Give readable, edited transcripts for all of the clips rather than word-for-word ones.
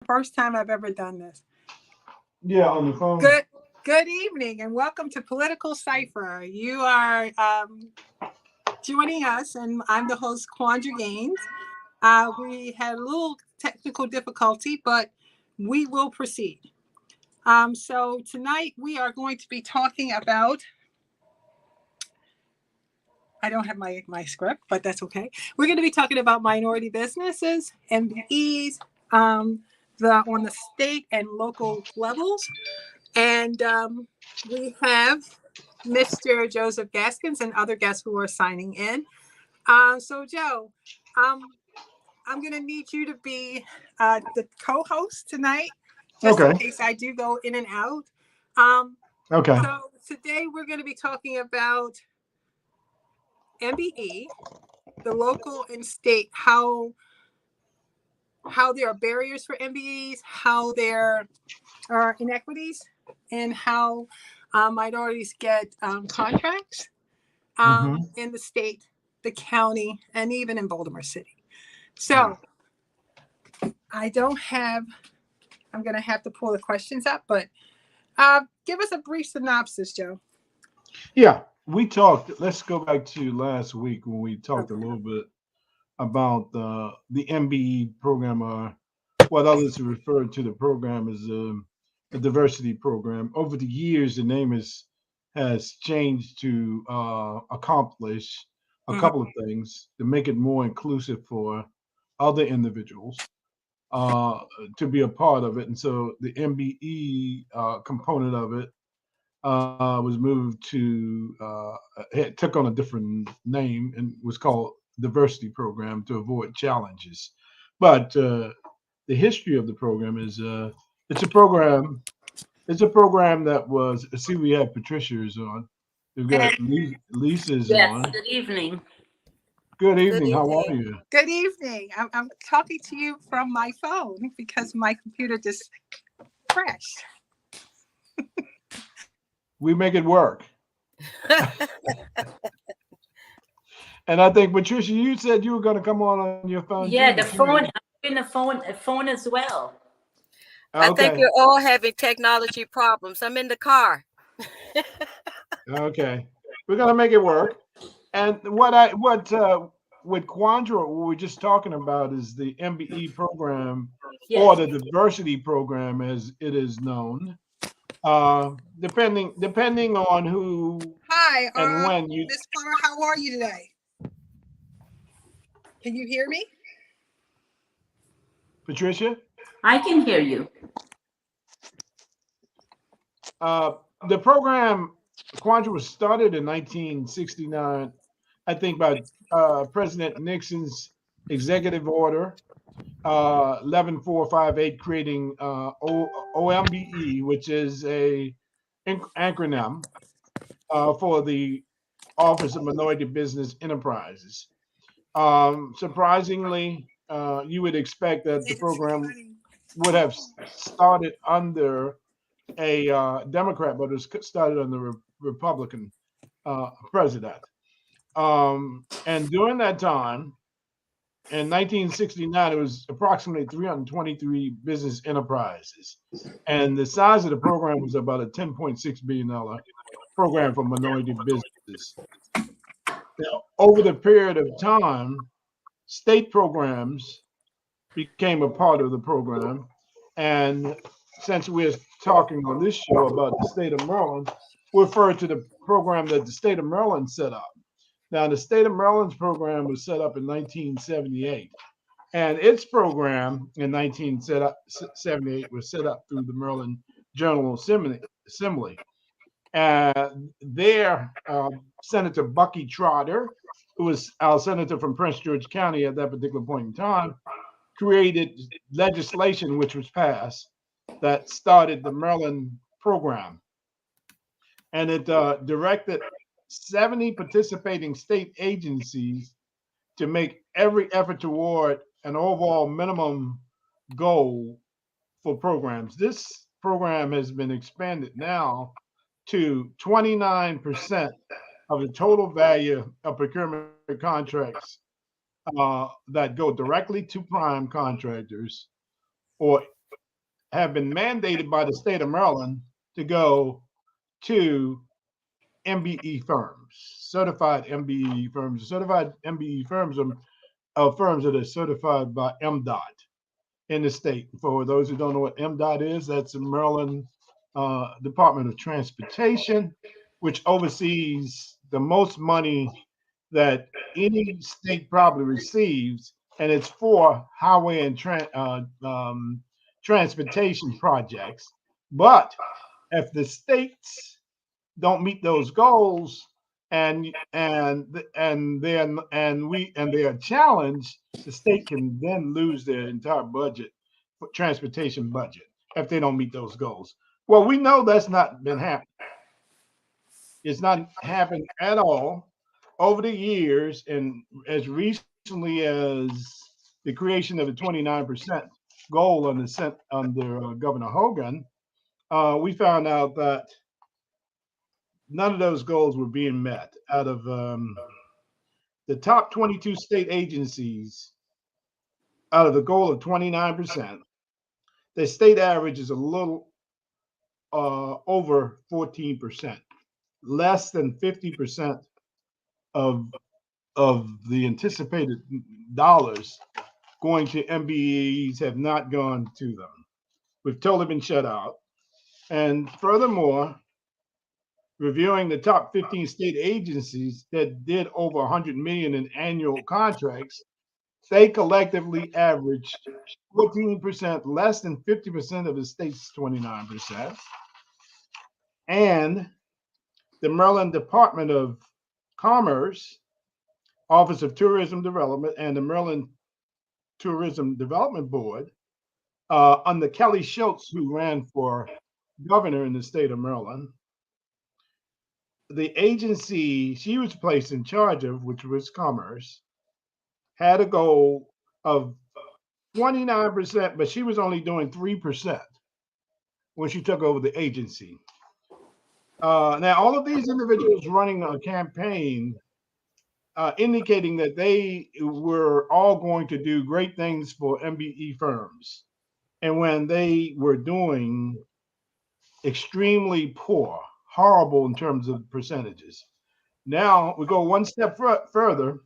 First time I've ever done this. Yeah, on the phone. Good evening and welcome to Political Cipher. You are joining us, and I'm the host, Quandra Gaines. We had a little technical difficulty, but we will proceed. So tonight we are going to be talking about. I don't have my script, but that's okay. We're going to be talking about minority businesses, MBEs, on the state and local levels. And we have Mr. Joseph Gaskins and other guests who are signing in. So, Joe, I'm going to need you to be the co-host tonight, just in case I do go in and out. Okay. So today we're going to be talking about MBE, the local and state, how there are barriers for MBEs, how there are inequities, and how minorities get contracts in the state, the county, and even in Baltimore City. So I'm going to have to pull the questions up, but give us a brief synopsis, Joe. Yeah, we talked. Let's go back to last week when we talked a little bit about the MBE program, or what others refer to the program as a diversity program. Over the years, the name has changed to accomplish a couple of things to make it more inclusive for other individuals to be a part of it. And so the MBE component of it was moved to it took on a different name and was called diversity program to avoid challenges. But the history of the program is it's a program that was, see, we have Patricia's on, we've got Lisa's Yes, on. good evening. Good evening. How are you? Good evening. I'm talking to you from my phone because my computer just crashed. We make it work. And I think, Patricia, you said you were going to come on your phone. Yeah, too, the phone. I'm doing the phone as well. Okay. I think you're all having technology problems. I'm in the car. Okay. We're going to make it work. And with Quandra, what we're just talking about is the MBE program, Yes. or the diversity program, as it is known. Depending on who. Hi, and when you. Miss Plummer, how are you today? Can you hear me? Patricia? I can hear you. The program, Quandra, was started in 1969, I think, by President Nixon's executive order 11458, creating OMBE, which is a acronym for the Office of Minority Business Enterprises. Surprisingly, you would expect that the program would have started under a Democrat, but it was started under a Republican president. And during that time, in 1969, it was approximately 323 business enterprises. And the size of the program was about a $10.6 billion program for minority businesses. Now, over the period of time, state programs became a part of the program. And since we're talking on this show about the state of Maryland, we refer to the program that the state of Maryland set up. Now, the state of Maryland's program was set up in 1978. And its program in 1978 was set up through the Maryland General Assembly. There, Senator Bucky Trotter, who was our senator from Prince George County at that particular point in time, created legislation which was passed that started the Maryland program. And it directed 70 participating state agencies to make every effort toward an overall minimum goal for programs. This program has been expanded now to 29% of the total value of procurement contracts that go directly to prime contractors or have been mandated by the state of Maryland to go to MBE firms, certified MBE firms. Certified MBE firms are firms that are certified by MDOT in the state. For those who don't know what MDOT is, that's the Maryland Department of Transportation, which oversees the most money that any state probably receives, and it's for highway and transportation projects. But if the states don't meet those goals and they are challenged, the state can then lose their entire budget, transportation budget, if they don't meet those goals. Well, we know that's not been happening. It's not happened at all over the years, and as recently as the creation of the 29% goal under Governor Hogan, we found out that none of those goals were being met. Out of the top 22 state agencies, out of the goal of 29%, the state average is a little over 14%. Less than 50% of the anticipated dollars going to MBEs have not gone to them. We've totally been shut out. And furthermore, reviewing the top 15 state agencies that did over 100 million in annual contracts, they collectively averaged 14%, less than 50% of the state's 29%. And the Maryland Department of Commerce, Office of Tourism Development, and the Maryland Tourism Development Board, under Kelly Schultz, who ran for governor in the state of Maryland, the agency she was placed in charge of, which was Commerce, had a goal of 29%, but she was only doing 3% when she took over the agency. Now, all of these individuals running a campaign indicating that they were all going to do great things for MBE firms. And when they were doing extremely poor, horrible in terms of percentages. Now we go one step further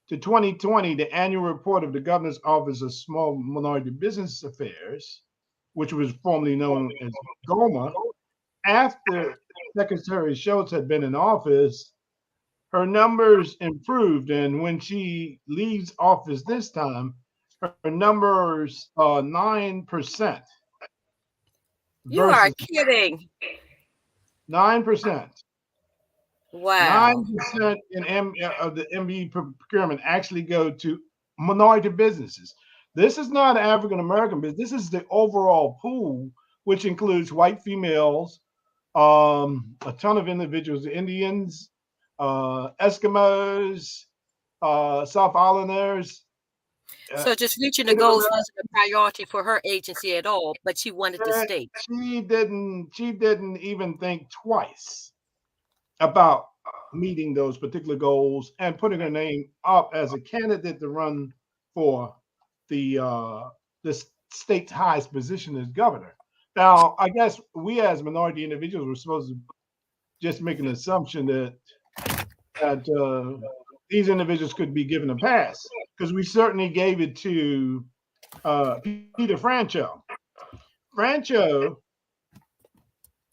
to 2020, the annual report of the Governor's Office of Small Minority Business Affairs, which was formerly known as GOMA. After Secretary Schultz had been in office, her numbers improved. And when she leaves office this time, her numbers are 9%. You are kidding. 9%. Wow. 9% of the MBE procurement actually go to minority businesses. This is not African American business. This is the overall pool, which includes white females, a ton of individuals, Indians, Eskimos, South Islanders. So just reaching the goals wasn't a priority for her agency at all, but she wanted the state. She didn't even think twice about meeting those particular goals and putting her name up as a candidate to run for the state's highest position as governor. Now, I guess we as minority individuals were supposed to just make an assumption that these individuals could be given a pass, because we certainly gave it to Peter Francho. Francho,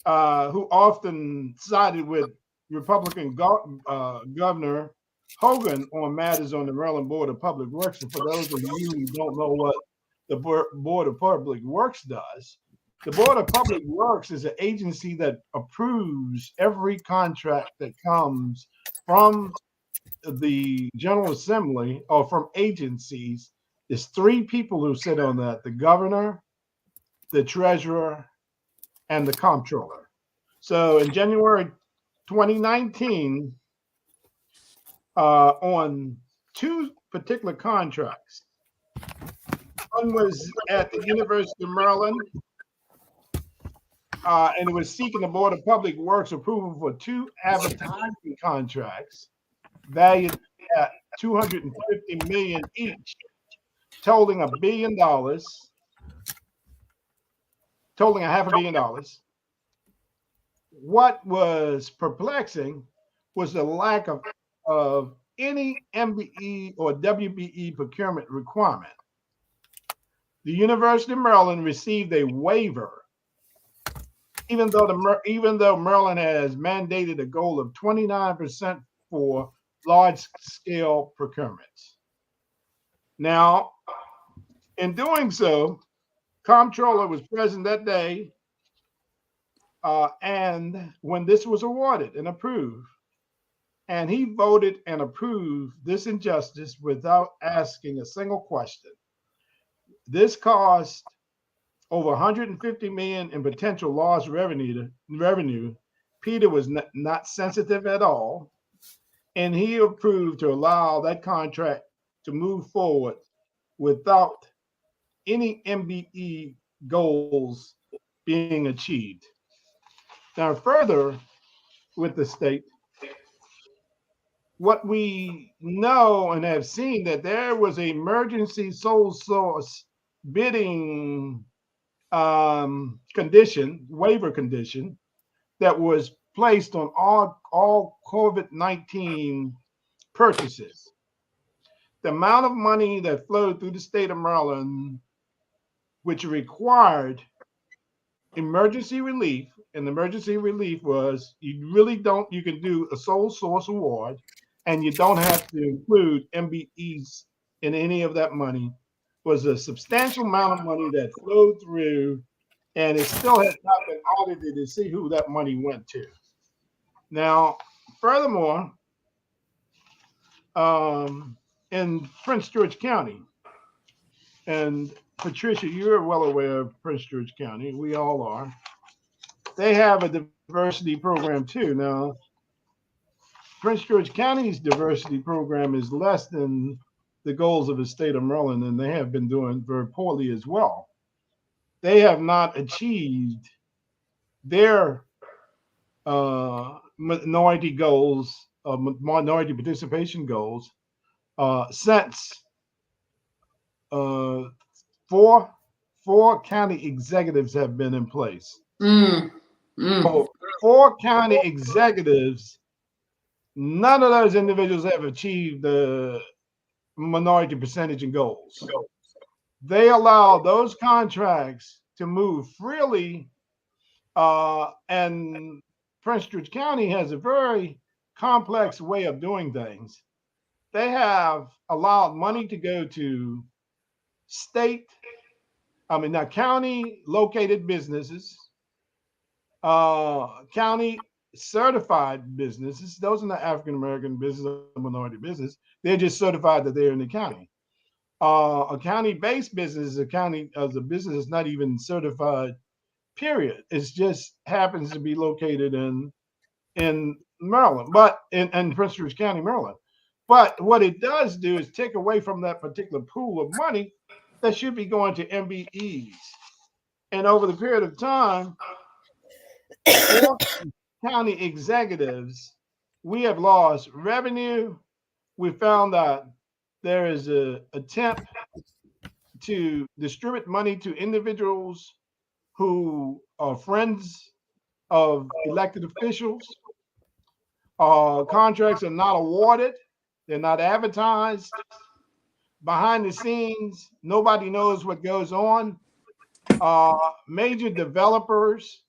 who often sided with Republican Governor Hogan on matters on the Maryland Board of Public Works. And for those of you who don't know what the Board of Public Works does, the Board of Public Works is an agency that approves every contract that comes from the General Assembly or from agencies. There's three people who sit on that: the governor, the treasurer, and the comptroller. So in January 2019, on two particular contracts, one was at the University of Maryland, and it was seeking the Board of Public Works approval for two advertising contracts valued at $250 million each, totaling $1 billion. totaling $500 million. What was perplexing was the lack of any MBE or WBE procurement requirement. The University of Maryland received a waiver, even though Maryland has mandated a goal of 29% for large-scale procurements. Now, in doing so, Comptroller was present that day, and when this was awarded and approved, and he voted and approved this injustice without asking a single question. This caused over $150 million in potential lost revenue. Peter was not sensitive at all, and he approved to allow that contract to move forward without any MBE goals being achieved. Now, further with the state, what we know and have seen that there was an emergency sole source bidding waiver condition that was placed on all COVID-19 purchases. The amount of money that flowed through the state of Maryland, which required emergency relief, and the emergency relief was you can do a sole source award, and you don't have to include MBEs in any of that money, was a substantial amount of money that flowed through, and it still has not been audited to see who that money went to. Now, furthermore, in Prince George County, and Patricia, you're well aware of Prince George County, we all are. They have a diversity program too. Now, Prince George County's diversity program is less than the goals of the state of Maryland, and they have been doing very poorly as well. They have not achieved their minority goals, minority participation goals, since four county executives have been in place. So 4 county executives, none of those individuals have achieved the minority percentage and goals. They allow those contracts to move freely, and Prince George County has a very complex way of doing things. They have allowed money to go to county located businesses, county certified businesses. Those are not African American business or minority business. They're just certified that they're in the county. A county-based business is a business is not even certified, period. It just happens to be located in Maryland, but in Prince George County, Maryland. But what it does do is take away from that particular pool of money that should be going to MBEs. And over the period of time, 4 county executives, we have lost revenue. We found that there is an attempt to distribute money to individuals who are friends of elected officials. Contracts are not awarded. They're not advertised. Behind the scenes, nobody knows what goes on. Major developers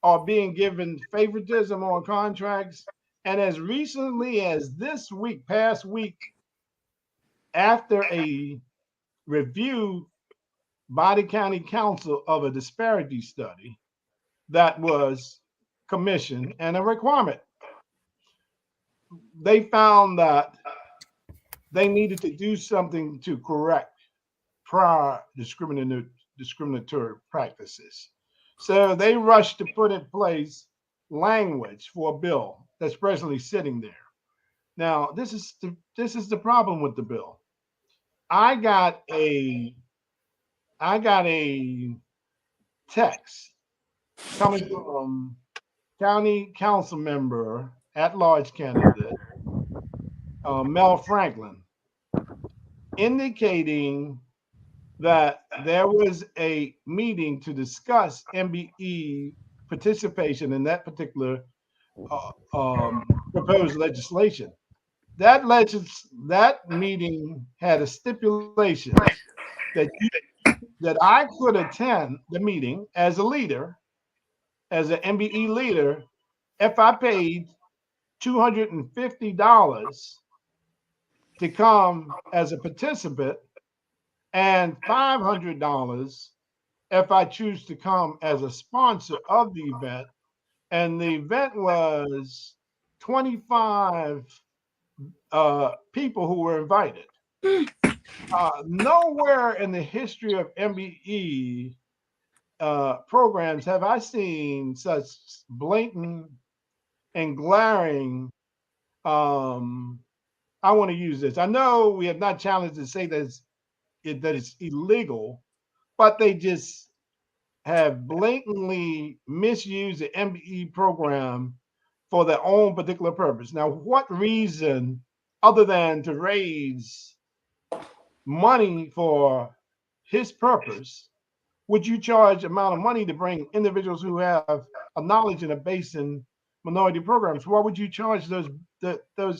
are being given favoritism on contracts. And as recently as this week, past week, after a review by the county council of a disparity study that was commissioned and a requirement, they found that they needed to do something to correct prior discriminatory practices. So they rushed to put in place language for a bill that's presently sitting there. Now, this is the problem with the bill. I got a text coming from county council member at large candidate Mel Franklin, indicating that there was a meeting to discuss MBE participation in that particular proposed legislation. That meeting had a stipulation that that I could attend the meeting as a leader, as an MBE leader, if I paid $250 to come as a participant and $500 if I choose to come as a sponsor of the event. And the event was 25 people who were invited. Nowhere in the history of MBE programs have I seen such blatant and glaring. I want to use this. I know we have not challenged to say that it's illegal, but they just have blatantly misused the MBE program for their own particular purpose. Now, what reason, other than to raise money for his purpose, would you charge amount of money to bring individuals who have a knowledge and a base in minority programs? Why would you charge those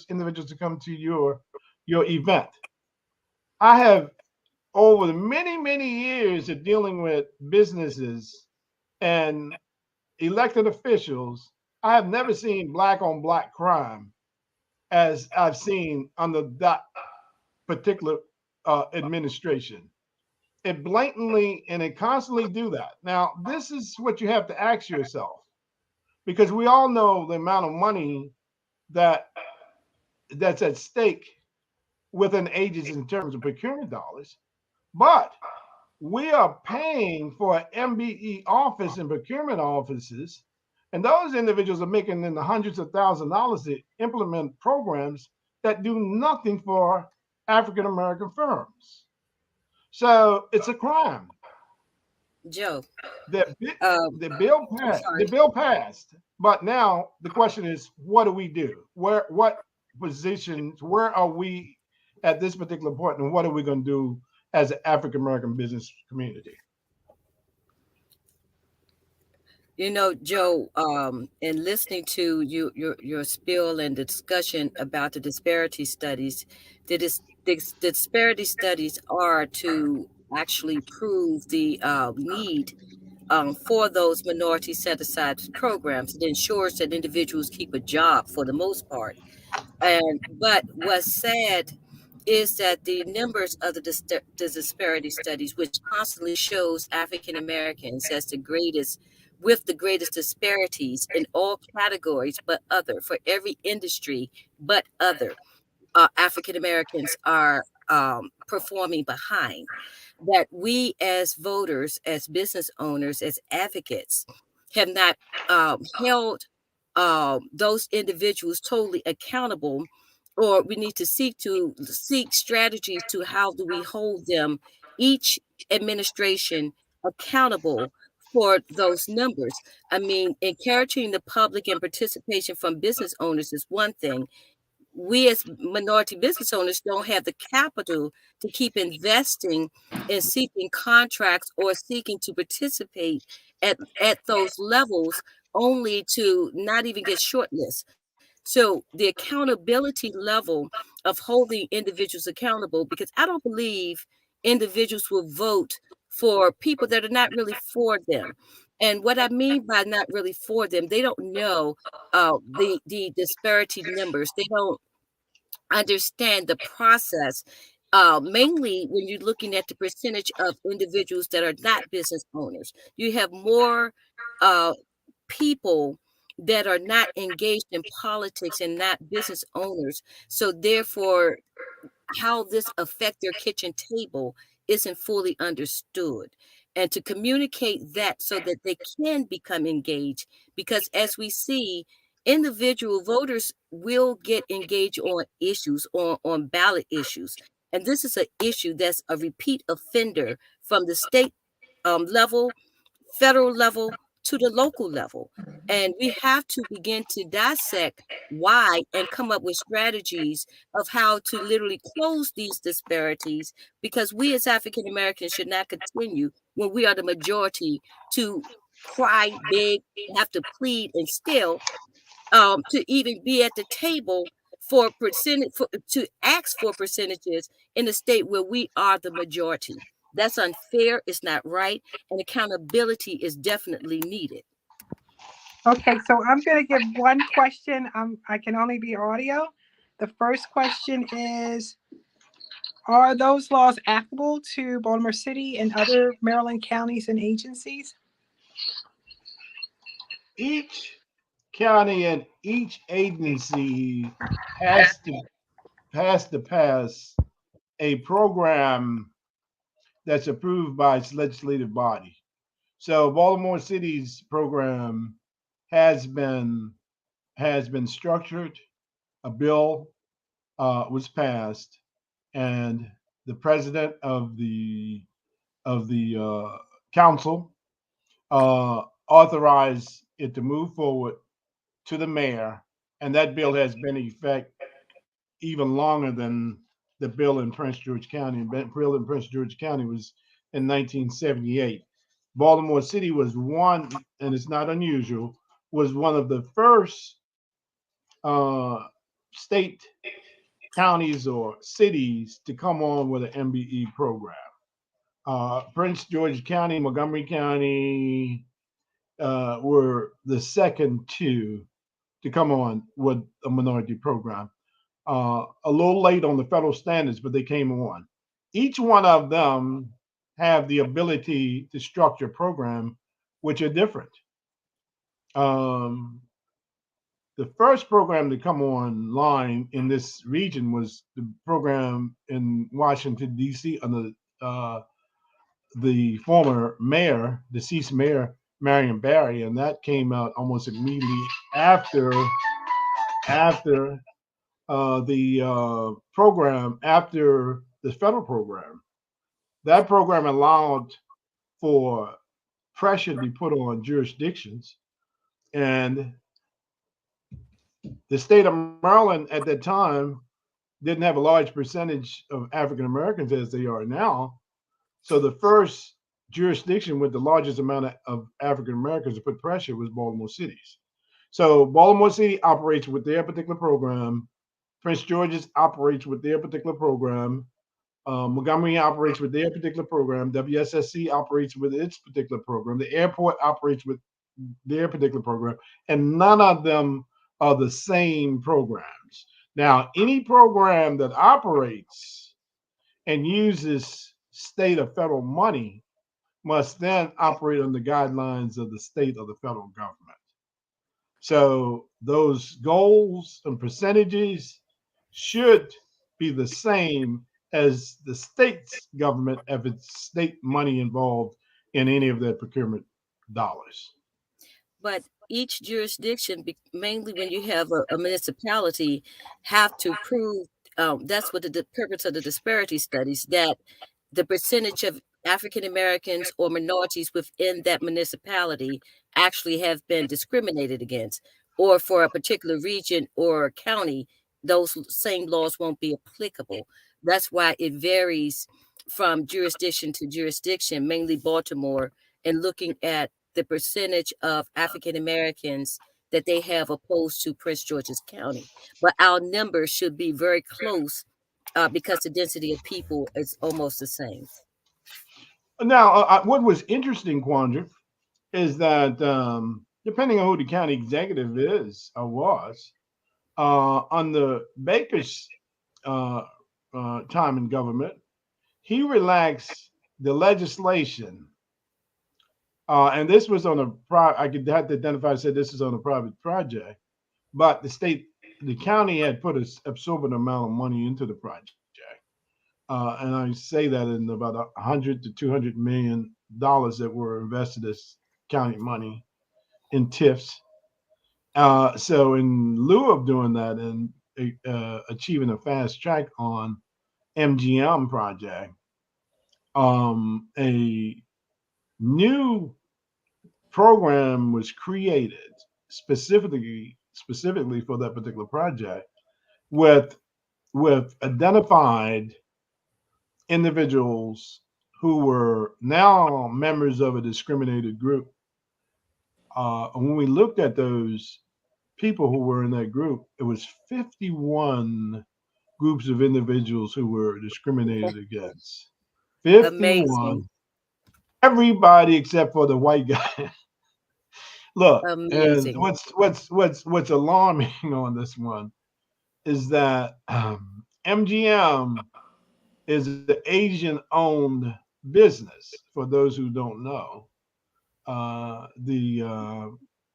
individuals to come to your event? I have, over the many years of dealing with businesses and elected officials, I have never seen black on black crime as I've seen under that particular administration. It blatantly and it constantly do that. Now, this is what you have to ask yourself, because we all know the amount of money that's at stake within agencies in terms of procurement dollars, but we are paying for an MBE office and procurement offices, and those individuals are making in the hundreds of thousands of dollars to implement programs that do nothing for African American firms. So it's a crime. Joe, The, um, the bill I'm passed. The sorry. bill passed, but now the question is, what do we do? What positions? Where are we at this particular point, and what are we going to do as an African American business community? You know, Joe, in listening to your spiel and the discussion about the disparity studies, the disparity studies are to actually prove the need for those minority set aside programs. It ensures that individuals keep a job for the most part. And but what's sad is that the numbers of the disparity studies, which constantly shows African Americans as the greatest, with the greatest disparities in all categories, but other for every industry, but other African Americans are performing behind. That we as voters, as business owners, as advocates, have not held those individuals totally accountable, or we need to seek strategies to how do we hold them, each administration, accountable for those numbers. I mean, encouraging the public and participation from business owners is one thing. We as minority business owners don't have the capital to keep investing in seeking contracts or seeking to participate at those levels, only to not even get shortlisted. So the accountability level of holding individuals accountable, because I don't believe individuals will vote for people that are not really for them. And what I mean by not really for them, they don't know the disparity numbers. They don't understand the process. Mainly when you're looking at the percentage of individuals that are not business owners, you have more uh, people that are not engaged in politics and not business owners. So therefore, how this affect their kitchen table isn't fully understood, and to communicate that so that they can become engaged, because as we see, individual voters will get engaged on issues, on ballot issues, and this is an issue that's a repeat offender from the state level, federal level, to the local level. And we have to begin to dissect why and come up with strategies of how to literally close these disparities, because we as African Americans should not continue, when we are the majority, to cry big, have to plead and still to even be at the table for percentage, to ask for percentages in a state where we are the majority. That's unfair. It's not right. And accountability is definitely needed. Okay, so I'm going to give one question. I can only be audio. The first question is, are those laws applicable to Baltimore City and other Maryland counties and agencies? Each county and each agency has to pass a program that's approved by its legislative body. So Baltimore City's program has been structured. A bill was passed, and the president of the council authorized it to move forward to the mayor, and that bill has been in effect even longer than the bill in Prince George County. And the bill in Prince George County was in 1978. Baltimore City was one, and it's not unusual, was one of the first state counties or cities to come on with an MBE program. Prince George County, Montgomery County were the second two to come on with a minority program. A little late on the federal standards, but they came on. Each one of them have the ability to structure a program which are different. The first program to come online in this region was the program in Washington, D.C. under the former mayor, deceased mayor, Marion Barry, and that came out almost immediately after the program, after the federal program. That program allowed for pressure to be put on jurisdictions, and the state of Maryland at that time didn't have a large percentage of African Americans as they are now. So the first jurisdiction with the largest amount of African Americans to put pressure was Baltimore City. So Baltimore City operates with their particular program. Prince George's operates with their particular program. Montgomery operates with their particular program. WSSC operates with its particular program. The airport operates with their particular program, and none of them are the same programs. Now, any program that operates and uses state or federal money must then operate on the guidelines of the state or the federal government. So those goals and percentages should be the same as the state's government if it's state money involved in any of their procurement dollars. But each jurisdiction, mainly when you have a municipality, have to prove, that's what the purpose of the disparity studies, that the percentage of African Americans or minorities within that municipality actually have been discriminated against, or for a particular region or county, those same laws won't be applicable. That's why it varies from jurisdiction to jurisdiction, mainly Baltimore, and looking at the percentage of African Americans that they have opposed to Prince George's County. But our numbers should be very close because the density of people is almost the same. Now, what was interesting, Quandra, is that depending on who the county executive is or was, under Baker's time in government, he relaxed the legislation. And this was on I could have to identify, said this is on a private project, but the county had put an absorbent amount of money into the project. And I say that in about $100 to $200 million that were invested as county money in TIFs. So in lieu of doing that and achieving a fast track on MGM project, a new program was created specifically for that particular project with identified individuals who were now members of a discriminated group. When we looked at those people who were in that group, it was 51 groups of individuals who were discriminated against. 51. Amazing. Everybody except for the white guy. Look, and Amazing. what's alarming on this one is that MGM is an Asian-owned business. For those who don't know, the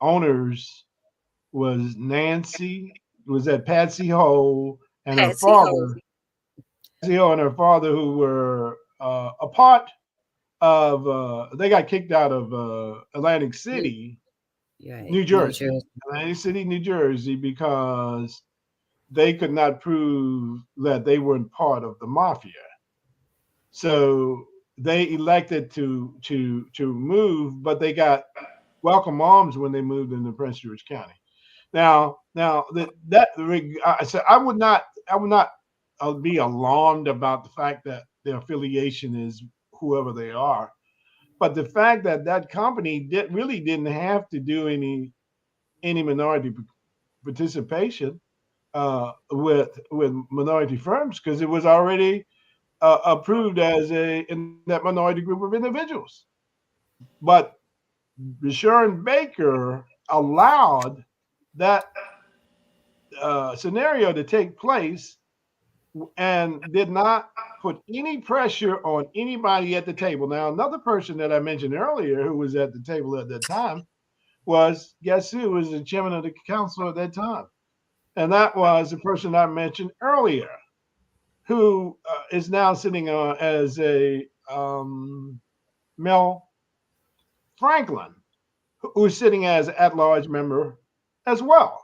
owners was that Patsy Ho and her Patsy Ho. father, Patsy Ho and her father, who were a part of. They got kicked out of Atlantic City, Right. New Jersey. Atlantic City, New Jersey, because they could not prove that they weren't part of the mafia. So they elected to move, but they got welcome arms when they moved into Prince George County. Now I said I would not be alarmed about the fact that their affiliation is whoever they are, but the fact that that company really didn't have to do any minority participation with minority firms, because it was already approved as in that minority group of individuals. But Sharon Baker allowed that scenario to take place and did not put any pressure on anybody at the table. Now, another person that I mentioned earlier who was at the table at that time was, guess who was the chairman of the council at that time? And that was the person I mentioned earlier, who is now sitting as a Mel Franklin, who's sitting as at-large member as well.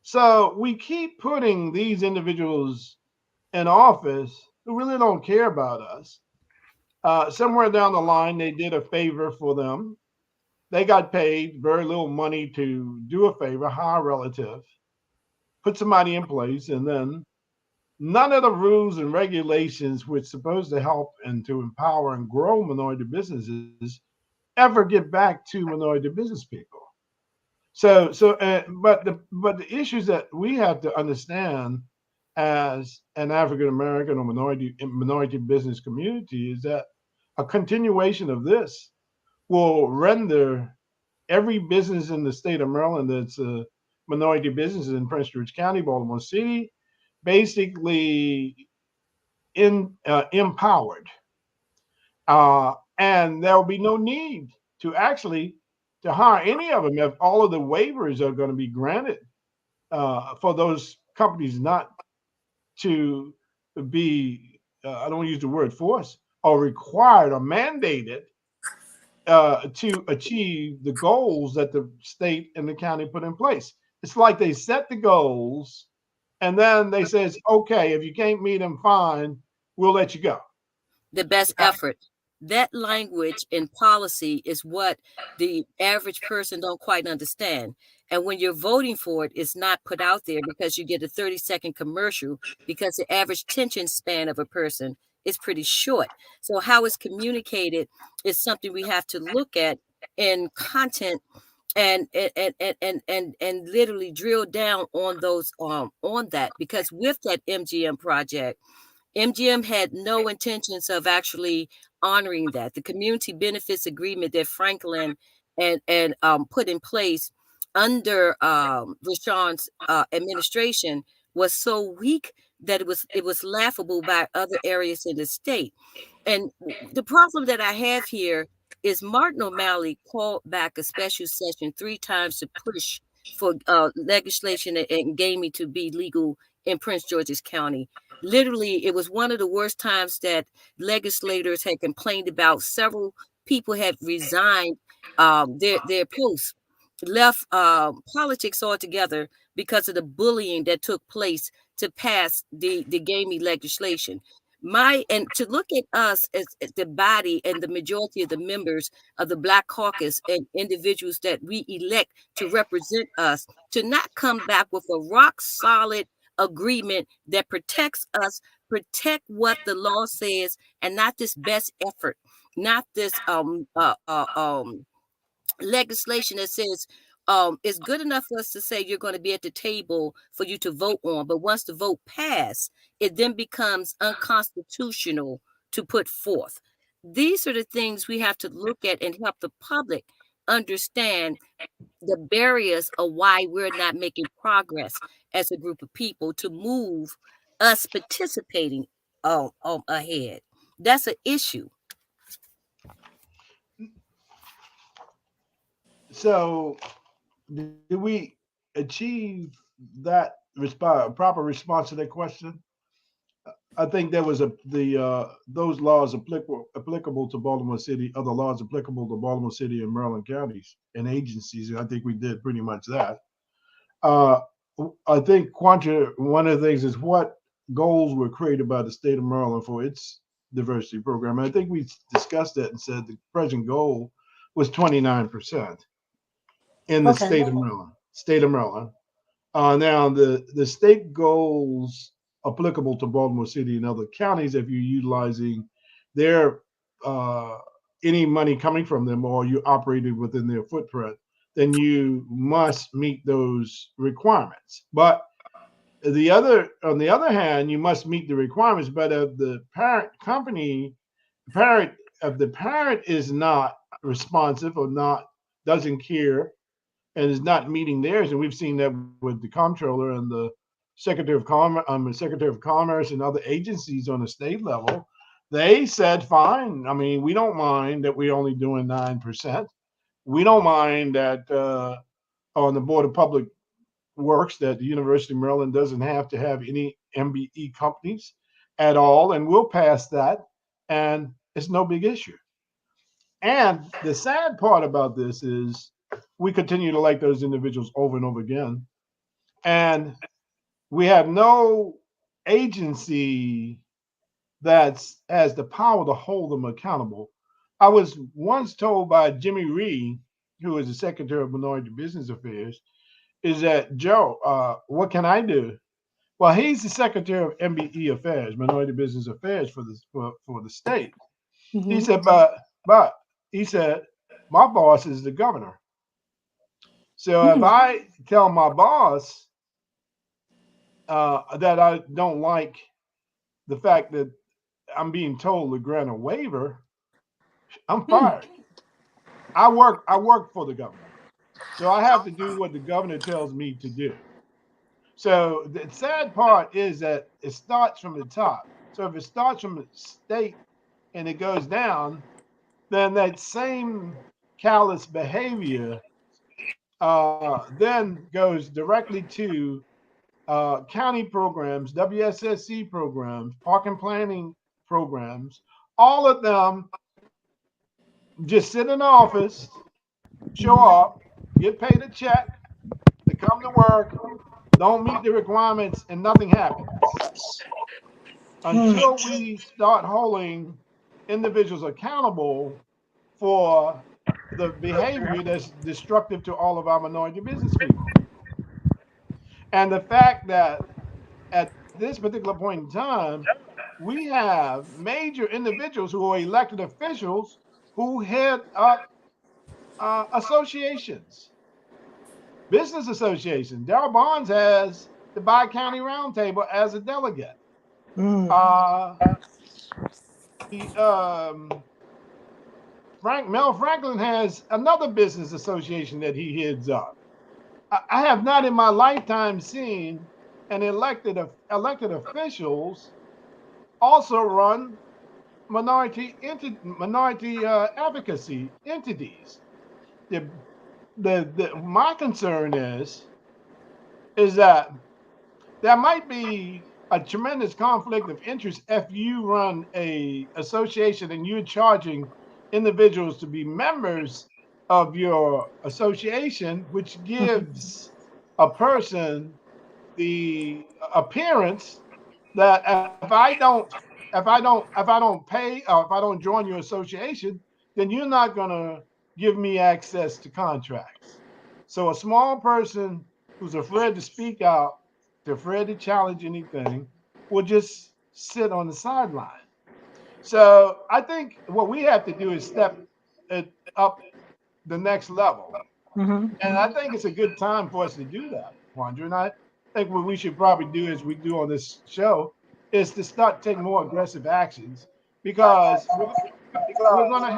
So we keep putting these individuals in office who really don't care about us. Somewhere down the line, they did a favor for them. They got paid very little money to do a favor, hire a relative, put somebody in place, and then none of the rules and regulations which supposed to help and to empower and grow minority businesses ever get back to minority business people. But the issues that we have to understand as an African American or minority business community is that a continuation of this will render every business in the state of Maryland that's a minority businesses in Prince George County, Baltimore City, basically empowered, and there will be no need to actually to hire any of them if all of the waivers are going to be granted for those companies not to be, I don't use the word force, or required or mandated to achieve the goals that the state and the county put in place. It's like they set the goals and then they says, okay, if you can't meet them, fine, we'll let you go. The best effort. That language in policy is what the average person don't quite understand. And when you're voting for it, it's not put out there because you get a 30-second commercial, because the average attention span of a person is pretty short. So how it's communicated is something we have to look at in content and literally drill down on those on that, because with that MGM project, MGM had no intentions of actually honoring that. The community benefits agreement that Franklin and put in place under Rashawn's administration was so weak that it was laughable by other areas in the state. And the problem that I have here is Martin O'Malley called back a special session 3 times to push for legislation and gaming to be legal in Prince George's County. Literally, it was one of the worst times that legislators had complained about. Several people had resigned their posts, left politics altogether because of the bullying that took place to pass the gaming legislation. And to look at us as the body and the majority of the members of the Black Caucus and individuals that we elect to represent us, to not come back with a rock solid agreement that protects us, protect what the law says, and not this best effort, not this legislation that says it's good enough for us to say you're going to be at the table for you to vote on, but once the vote passed, it then becomes unconstitutional to put forth. These are the things we have to look at and help the public understand the barriers of why we're not making progress as a group of people to move us participating ahead. That's an issue. So, did we achieve that proper response to that question? I think there was those laws applicable to Baltimore City, other laws applicable to Baltimore City and Maryland counties and agencies. And I think we did pretty much that. Uh, I think one of the things is what goals were created by the state of Maryland for its diversity program. And I think we discussed that and said the present goal was 29% in the state of Maryland. Now the state goals applicable to Baltimore City and other counties, if you're utilizing their any money coming from them or you operated within their footprint, then you must meet those requirements. But on the other hand, you must meet the requirements. But if the parent company, if the parent is not responsive or doesn't care and is not meeting theirs, and we've seen that with the comptroller and the Secretary of Commerce and other agencies on the state level, they said, fine. I mean, we don't mind that we're only doing 9%. We don't mind that on the Board of Public Works that the University of Maryland doesn't have to have any MBE companies at all, and we'll pass that, and it's no big issue. And the sad part about this is we continue to elect those individuals over and over again, and we have no agency that has the power to hold them accountable. I was once told by Jimmy Reed, who is the Secretary of Minority Business Affairs, is that, Joe, what can I do? Well, he's the Secretary of MBE Affairs, Minority Business Affairs for the state. Mm-hmm. He said, but he said, my boss is the governor. So if I tell my boss that I don't like the fact that I'm being told to grant a waiver, I'm fired. I work for the governor. So I have to do what the governor tells me to do. So the sad part is that it starts from the top. So if it starts from the state and it goes down, then that same callous behavior then goes directly to county programs, WSSC programs, park and planning programs. All of them just sit in the office, show up, get paid a check, to come to work, don't meet the requirements, and nothing happens until we start holding individuals accountable for the behavior that's destructive to all of our minority business people. And the fact that at this particular point in time, we have major individuals who are elected officials who head up associations, business associations. Darrell Barnes has the Bi-County Roundtable as a delegate. Mel Franklin has another business association that he heads up. I have not in my lifetime seen an elected officials also run minority advocacy entities. My concern is that there might be a tremendous conflict of interest if you run a association and you're charging individuals to be members of your association, which gives a person the appearance that if if I don't pay or if I don't join your association, then you're not gonna give me access to contracts. So a small person who's afraid to speak out, afraid to challenge anything, will just sit on the sideline. So I think what we have to do is step it up the next level. Mm-hmm. And I think it's a good time for us to do that, Wanda. And I think what we should probably do, as we do on this show, is to start taking more aggressive actions, because we're going to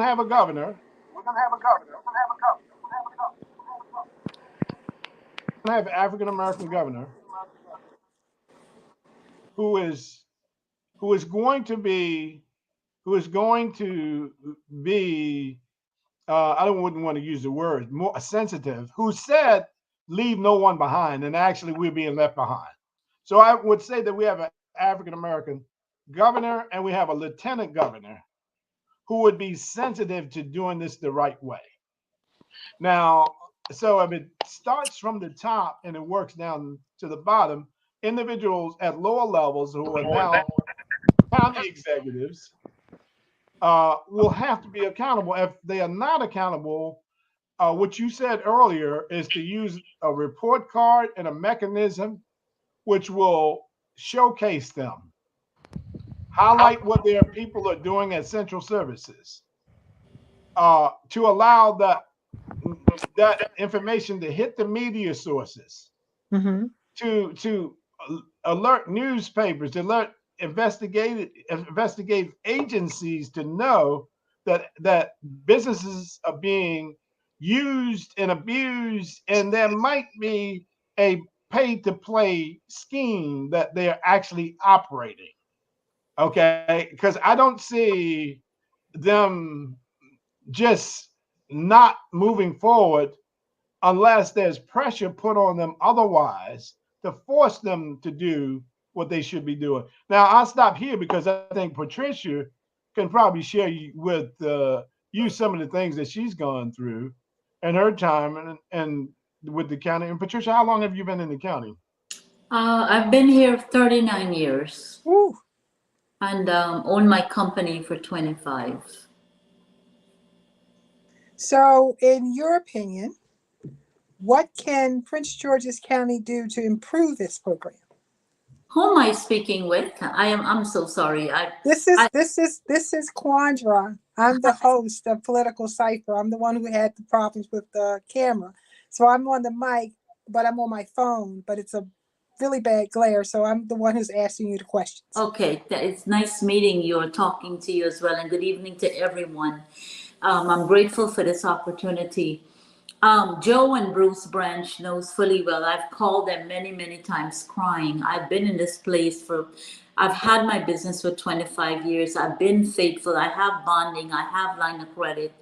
have a governor. We're going to have an African American governor who is going to be wouldn't want to use the word more sensitive, who said leave no one behind, and actually we're being left behind. So I would say that we have an African American governor and we have a lieutenant governor who would be sensitive to doing this the right way. Now, so if it starts from the top and it works down to the bottom, individuals at lower levels who are now county executives will have to be accountable. If they are not accountable, what you said earlier is to use a report card and a mechanism which will showcase them, highlight what their people are doing at central services, to allow that information to hit the media sources, Mm-hmm. to alert newspapers, to alert investigative agencies to know that businesses are being used and abused, and there might be a pay-to-play scheme that they're actually operating. Okay, because I don't see them just not moving forward unless there's pressure put on them otherwise to force them to do what they should be doing. Now, I'll stop here because I think Patricia can probably share with you some of the things that she's gone through in her time and with the county. And Patricia, how long have you been in the county? I've been here 39 years Ooh. and owned my company for 25. So, in your opinion, what can Prince George's County do to improve this program? Who am I speaking with? I'm so sorry. This is Quandra. I'm the host of Political Cipher. I'm the one who had the problems with the camera. So I'm on the mic, but I'm on my phone, but it's a really bad glare. So I'm the one who's asking you the questions. Okay, it's nice meeting you or talking to you as well, and good evening to everyone. I'm grateful for this opportunity. Joe and Bruce Branch knows fully well. I've called them many, many times crying. I've been in this place I've had my business for 25 years. I've been faithful. I have bonding. I have line of credit.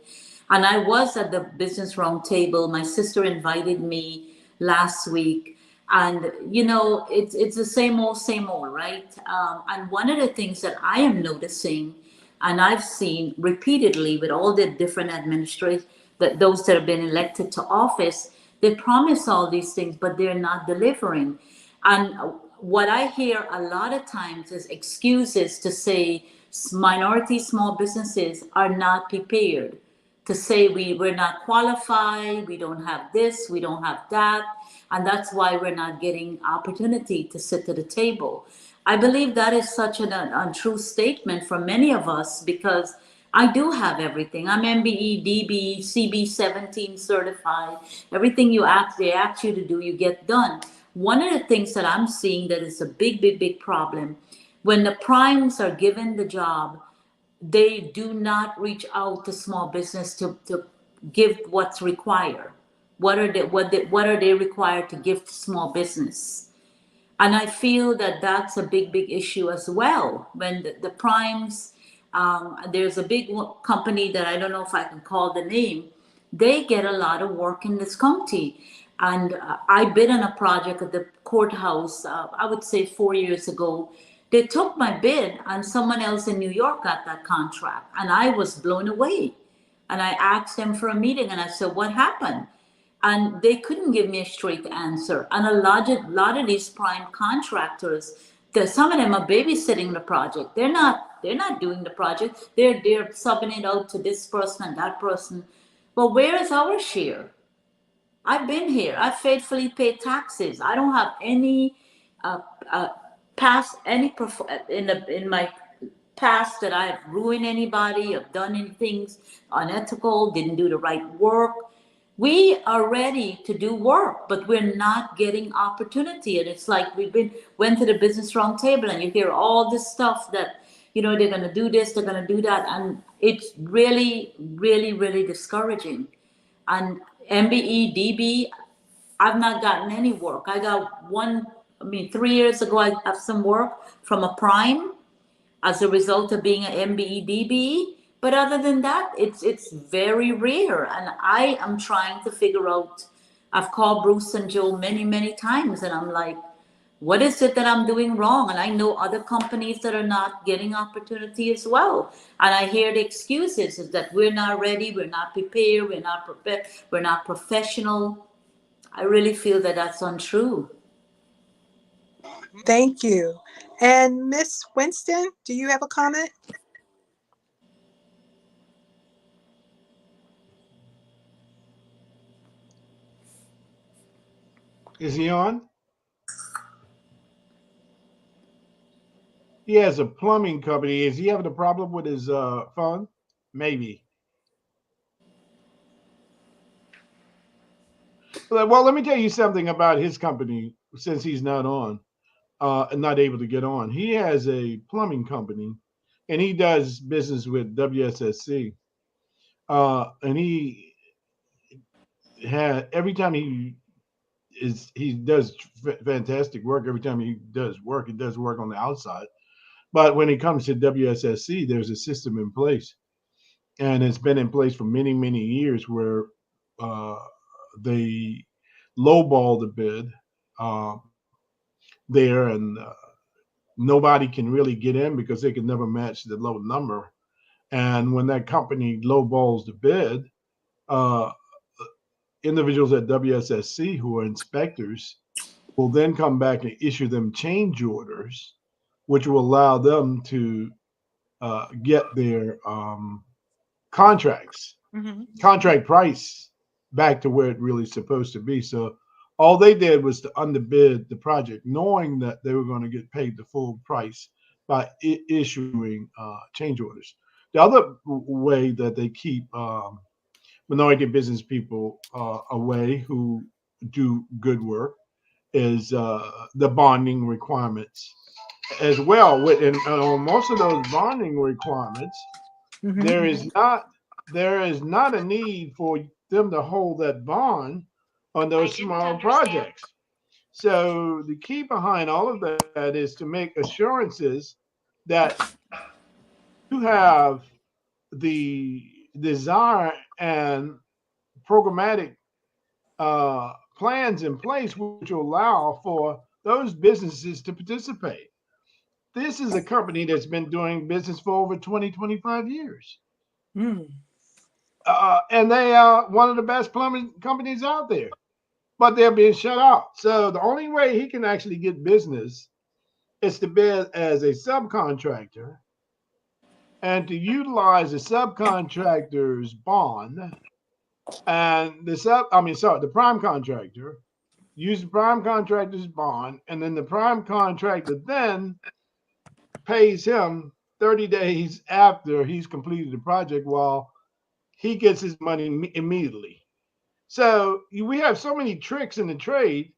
And I was at the business roundtable. My sister invited me last week. And, it's the same old, right? And one of the things that I am noticing, and I've seen repeatedly with all the different administrations, that those that have been elected to office, they promise all these things, but they're not delivering. And what I hear a lot of times is excuses to say minority small businesses are not prepared, to say we're not qualified, we don't have this, we don't have that, and that's why we're not getting opportunity to sit at the table. I believe that is such an untrue statement for many of us, because I do have everything. I'm MBE, DB, CB17 certified. Everything they ask you to do, you get done. One of the things that I'm seeing that is a big problem, when the primes are given the job, they do not reach out to small business to give what's required. What are they required to give to small business? And I feel that that's a big issue as well. When the primes, there's a big company that I don't know if I can call the name. They get a lot of work in this county. And I bid on a project at the courthouse, I would say 4 years ago. They took my bid and someone else in New York got that contract. And I was blown away. And I asked them for a meeting and I said, what happened? And they couldn't give me a straight answer. And a lot of these prime contractors, Some of them are babysitting the project. They're not doing the project. They're subbing it out to this person and that person. But where is our share? I've been here. I faithfully paid taxes. I don't have any uh, uh, past any in my past that I've ruined anybody, have done any things unethical, didn't do the right work. We are ready to do work, but we're not getting opportunity. And it's like went to the business roundtable, and you hear all this stuff that they're gonna do this, they're gonna do that, and it's really, really, really discouraging. And MBE, DB, I've not gotten any work. I got one, 3 years ago, I have some work from a prime as a result of being an MBE, DBE. But other than that, it's very rare. And I am trying to figure out, I've called Bruce and Joe many, many times, and I'm like, what is it that I'm doing wrong? And I know other companies that are not getting opportunity as well. And I hear the excuses is that we're not ready, we're not prepared, we're not professional. I really feel that that's untrue. Thank you. And Miss Winston, do you have a comment? Is he on? He has a plumbing company. Is he having a problem with his phone? Maybe. Well, let me tell you something about his company since he's not on, and not able to get on. He has a plumbing company, and he does business with WSSC. And he had every time he does fantastic work. Every time he does work on the outside. But when it comes to WSSC, there's a system in place, and it's been in place for many, many years where they lowball the bid there, and nobody can really get in because they can never match the low number. And when that company lowballs the bid, uh, individuals at WSSC who are inspectors will then come back and issue them change orders, which will allow them to get their contract price back to where it really is supposed to be. So all they did was to underbid the project, knowing that they were going to get paid the full price by issuing change orders. The other way that they keep minority business people away who do good work is the bonding requirements as well. And on most of those bonding requirements, there is not a need for them to hold that bond on those small projects. So the key behind all of that is to make assurances that you have the desire and programmatic plans in place which will allow for those businesses to participate. This is a company that's been doing business for over 20, 25 years. And they are one of the best plumbing companies out there, but they're being shut out. So the only way he can actually get business is to bid as a subcontractor and to utilize the subcontractor's bond and the prime contractor, use the prime contractor's bond, and then the prime contractor then pays him 30 days after he's completed the project while he gets his money immediately. So we have so many tricks in the trade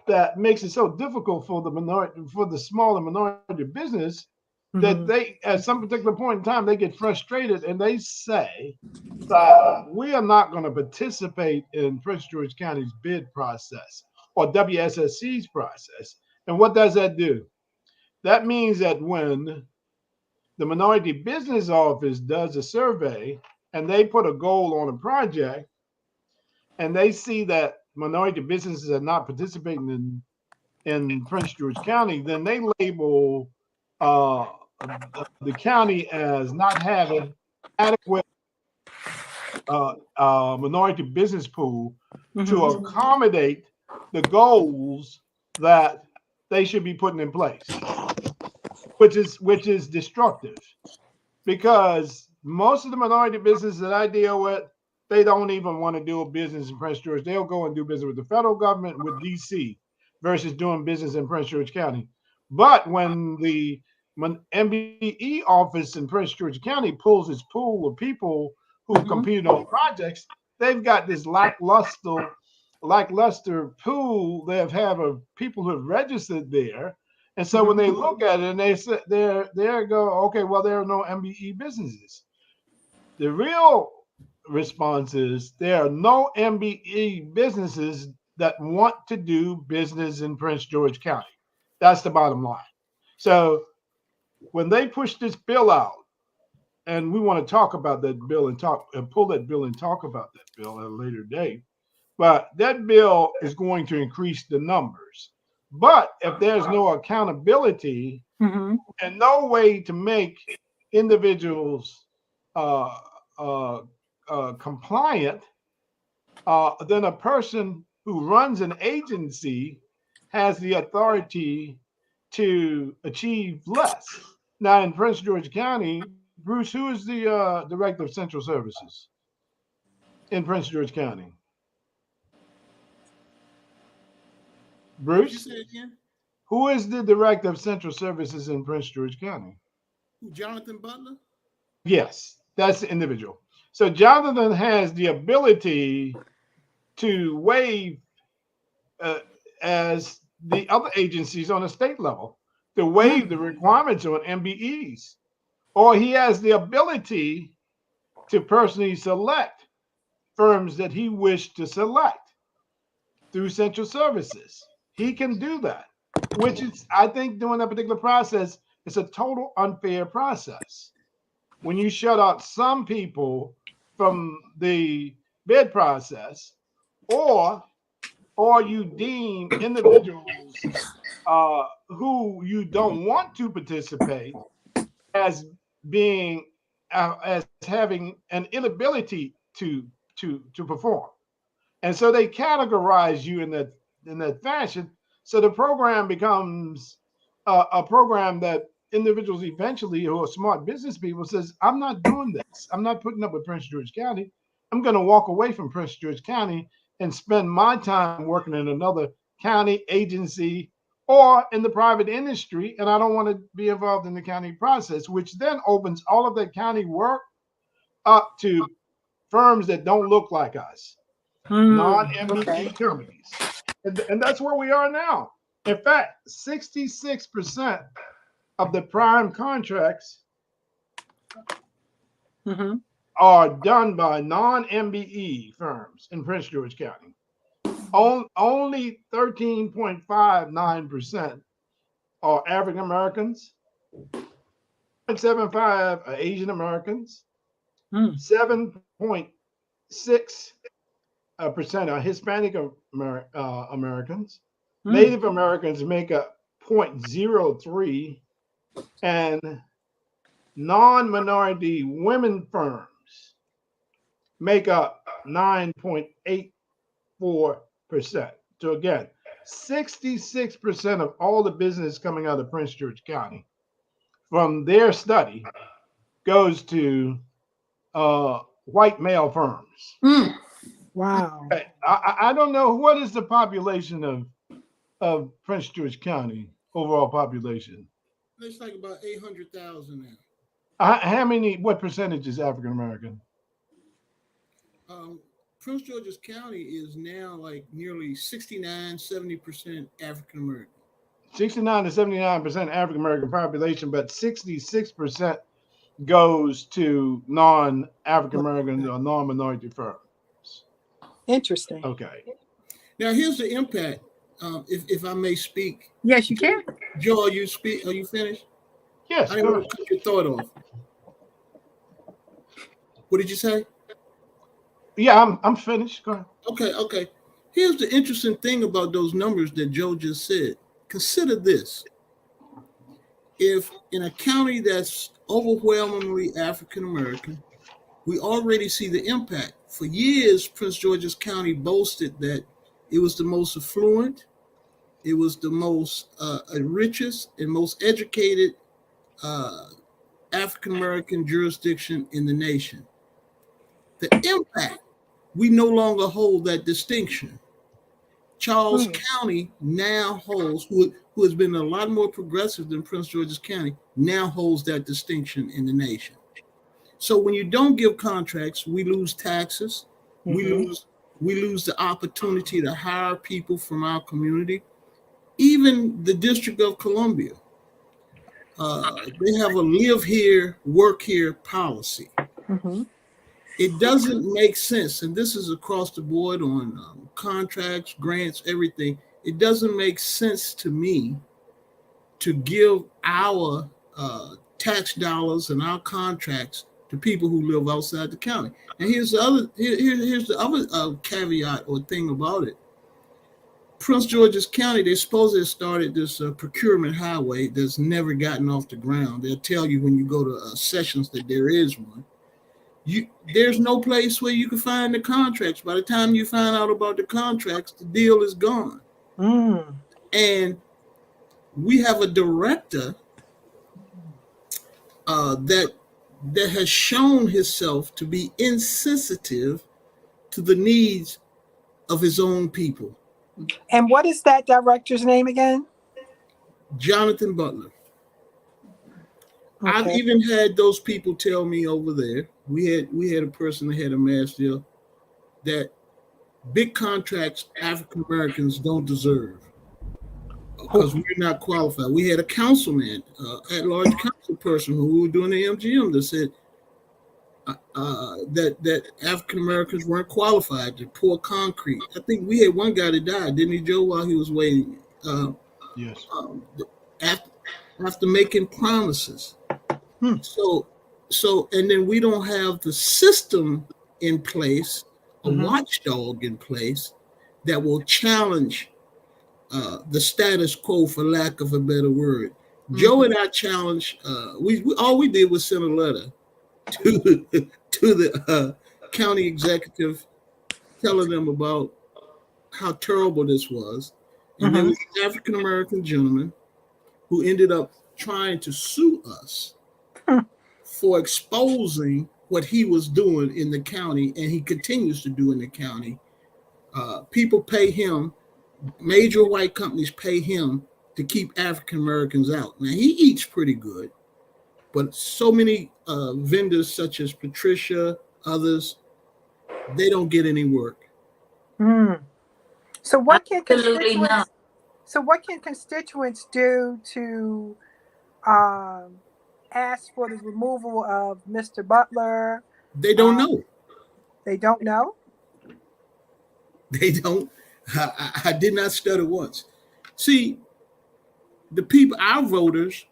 that makes it so difficult for the small and minority business that they, at some particular point in time, they get frustrated and they say that we are not going to participate in Prince George County's bid process or WSSC's process. And what does that do? That means that when the Minority Business Office does a survey and they put a goal on a project and they see that minority businesses are not participating in Prince George County, then they label the county as not having adequate minority business pool to accommodate the goals that they should be putting in place, which is destructive, because most of the minority businesses that I deal with, they don't even want to do a business in Prince George. They'll go and do business with the federal government, with DC, versus doing business in Prince George County. But when the MBE office in Prince George County pulls its pool of people who competed on projects, they've got this lackluster pool they have of people who have registered there. And so when they look at it and they say they go, okay, well, there are no MBE businesses. The real response is there are no MBE businesses that want to do business in Prince George County. That's the bottom line. So when they push this bill out, and we want to talk about that bill and pull that bill and talk about that bill at a later date, but that bill is going to increase the numbers. But if there's no accountability and no way to make individuals compliant, then a person who runs an agency has the authority to achieve less. Now, in Prince George County, Bruce, who is the director of central services in Prince George County? Bruce? Who is the director of central services in Prince George County? Jonathan Butler? Yes, that's the individual. So Jonathan has the ability to waive, as the other agencies on a state level, to waive the requirements on MBEs. Or he has the ability to personally select firms that he wished to select through central services. He can do that, which is, I think, doing that particular process is a total unfair process. When you shut out some people from the bid process, or you deem individuals who you don't want to participate as being as having an inability to perform, and so they categorize you in that fashion. So the program becomes a program that individuals eventually, who are smart business people, says, I'm not doing this. I'm not putting up with Prince George County. I'm going to walk away from Prince George County and spend my time working in another county agency or in the private industry, and I don't want to be involved in the county process, which then opens all of that county work up to firms that don't look like us, non-MBE companies. And that's where we are now. In fact, 66% of the prime contracts are done by non-MBE firms in Prince George County. Only 13.59% are African Americans, 0.75% are Asian Americans, 7.6% are Hispanic Americans. Native Americans make up 0.03%, and non-minority women firms make up 9.84%. So again, 66% of all the business coming out of Prince George County from their study goes to white male firms. Wow. I don't know, what is the population of Prince George County, overall population? It's like about 800,000 now. How many, what percentage is African American? Prince George's County is now like nearly 69-70% African American. 69 to 79% African American population, but 66% goes to non-African American or non-minority firms. Interesting. Okay. Now here's the impact. If I may speak. Yes, you can. Joe, are you finished? Yes. I didn't want to cut your thought off. What did you say? Yeah, I'm finished. Go ahead. Okay. Here's the interesting thing about those numbers that Joe just said. Consider this. If in a county that's overwhelmingly African American, we already see the impact. For years, Prince George's County boasted that it was the most affluent, It was the most richest and most educated African-American jurisdiction in the nation. The impact, we no longer hold that distinction. Charles County now holds, who has been a lot more progressive than Prince George's County, now holds that distinction in the nation. So when you don't give contracts, we lose taxes, we lose the opportunity to hire people from our community. Even the District of Columbia, they have a live here, work here policy. It doesn't make sense, and this is across the board on contracts, grants, everything. It doesn't make sense to me to give our tax dollars and our contracts to people who live outside the county. And here's the other caveat or thing about it. Prince George's County, they supposedly started this procurement highway that's never gotten off the ground. They'll tell you when you go to sessions that there is one. There's no place where you can find the contracts. By the time you find out about the contracts, the deal is gone. And we have a director that has shown himself to be insensitive to the needs of his own people. And what is that director's name again? Jonathan Butler. Okay. I've even had those people tell me over there. We had a person that had a mass deal that big contracts African Americans don't deserve because we're not qualified. We had a councilman, at-large council person who we were doing the MGM that said that African Americans weren't qualified to pour concrete. I think we had one guy that died, didn't he, Joe, while he was waiting? Yes. After making promises. So, and then we don't have the system in place, a watchdog in place that will challenge the status quo, for lack of a better word. Joe and I challenged. All we did was send a letter to the county executive, telling them about how terrible this was. And there was an African American gentleman who ended up trying to sue us for exposing what he was doing in the county, and he continues to do in the county. People pay him, major white companies pay him to keep African Americans out. Now, he eats pretty good, but so many vendors such as Patricia, others, they don't get any work. So what can Absolutely constituents? not. So what can constituents do to ask for the removal of Mr. Butler? They don't know. They don't know? They don't. I did not stutter once. See, the people, our voters,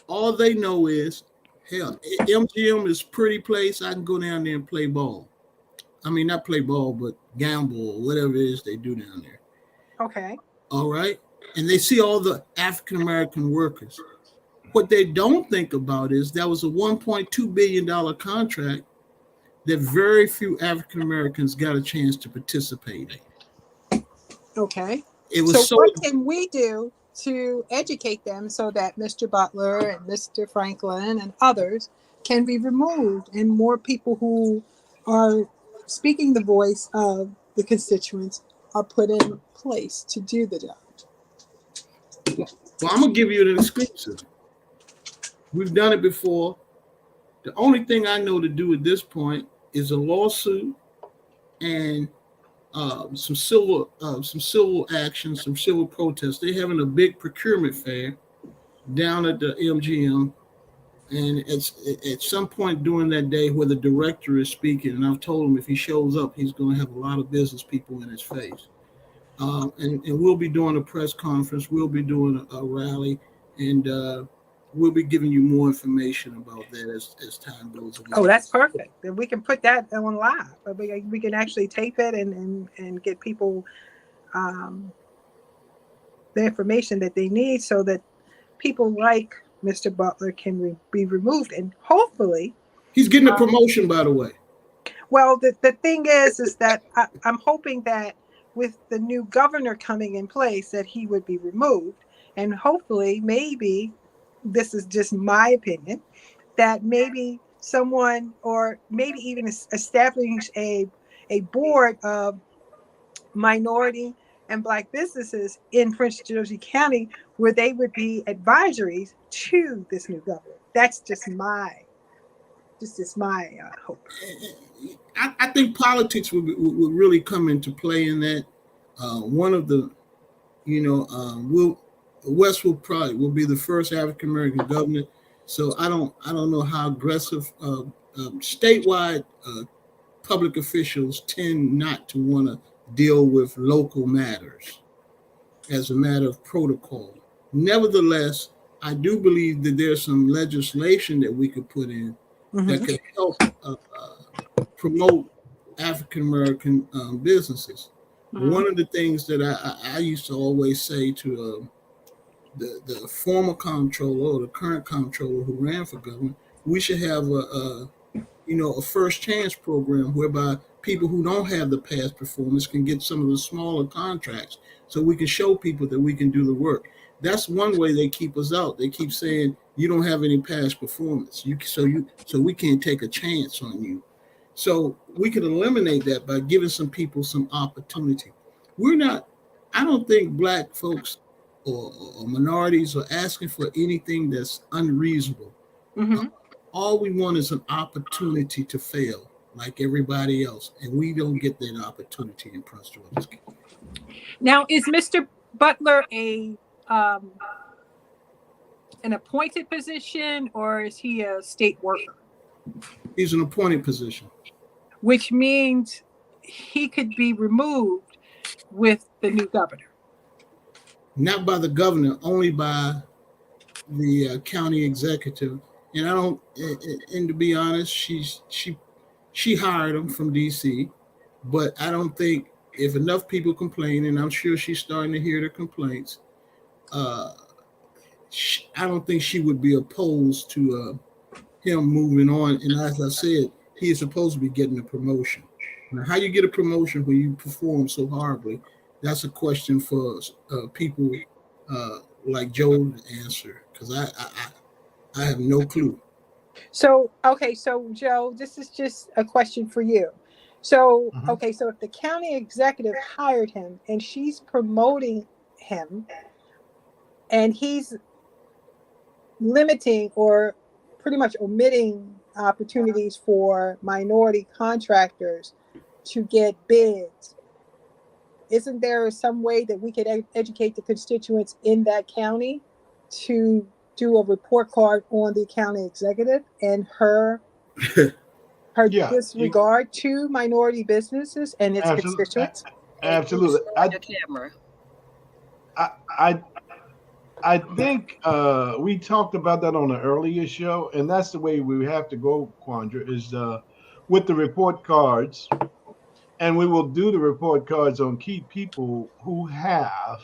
all they know is, hell, MGM is a pretty place. I can go down there and play ball. I mean, not play ball, but gamble or whatever it is they do down there. Okay. All right. And they see all the African-American workers. What they don't think about is that was a $1.2 billion contract that very few African-Americans got a chance to participate in. Okay. It was So what can we do to educate them so that Mr. Butler and Mr. Franklin and others can be removed and more people who are speaking the voice of the constituents are put in place to do the job? Well, I'm going to give you an exclusive. We've done it before. The only thing I know to do at this point is a lawsuit and some civil action, some civil protests. They're having a big procurement fair down at the MGM, and at some point during that day where the director is speaking, and I've told him if he shows up, he's going to have a lot of business people in his face. And we'll be doing a press conference. We'll be doing a rally, and we'll be giving you more information about that as time goes on. Oh, that's perfect. Then we can put that on live. But we can actually tape it and get people the information that they need so that people like Mr. Butler can be removed. And hopefully... He's getting a promotion, by the way. Well, the thing is that I'm hoping that with the new governor coming in place that he would be removed. And hopefully, maybe, this is just my opinion, that maybe someone, or maybe even establishing a board of minority and Black businesses in Prince George County, where they would be advisories to this new governor. That's just my hope. I think politics would really come into play in that. One of the, West will be the first African American governor. So I don't know how aggressive statewide public officials tend not to want to deal with local matters as a matter of protocol. Nevertheless, I do believe that there's some legislation that we could put in that could help promote African American businesses. One of the things that I used to always say to the former comptroller or the current comptroller who ran for governor, we should have a first chance program whereby people who don't have the past performance can get some of the smaller contracts, so we can show people that we can do the work. That's one way they keep us out. They keep saying you don't have any past performance, so we can't take a chance on you. So we can eliminate that by giving some people some opportunity. I don't think Black folks or minorities are asking for anything that's unreasonable. All we want is an opportunity to fail like everybody else, and we don't get that opportunity in Prince George's County. Now, is Mr. Butler an appointed position, or is he a state worker? He's an appointed position. Which means he could be removed with the new governor. Not by the governor, only by the county executive. And and to be honest, she hired him from DC, but I don't think, if enough people complain, and I'm sure she's starting to hear the complaints, I don't think she would be opposed to him moving on. And as I said, he is supposed to be getting a promotion. Now, how you get a promotion when you perform so horribly, that's a question for people like Joe to answer, because I have no clue. So Joe, this is just a question for you. So, so if the county executive hired him and she's promoting him, and he's limiting or pretty much omitting opportunities for minority contractors to get bids, isn't there some way that we could educate the constituents in that county to do a report card on the county executive and her disregard to minority businesses and its constituents? Absolutely. I think we talked about that on an earlier show, and that's the way we have to go, Quandra, is with the report cards. And we will do the report cards on key people who have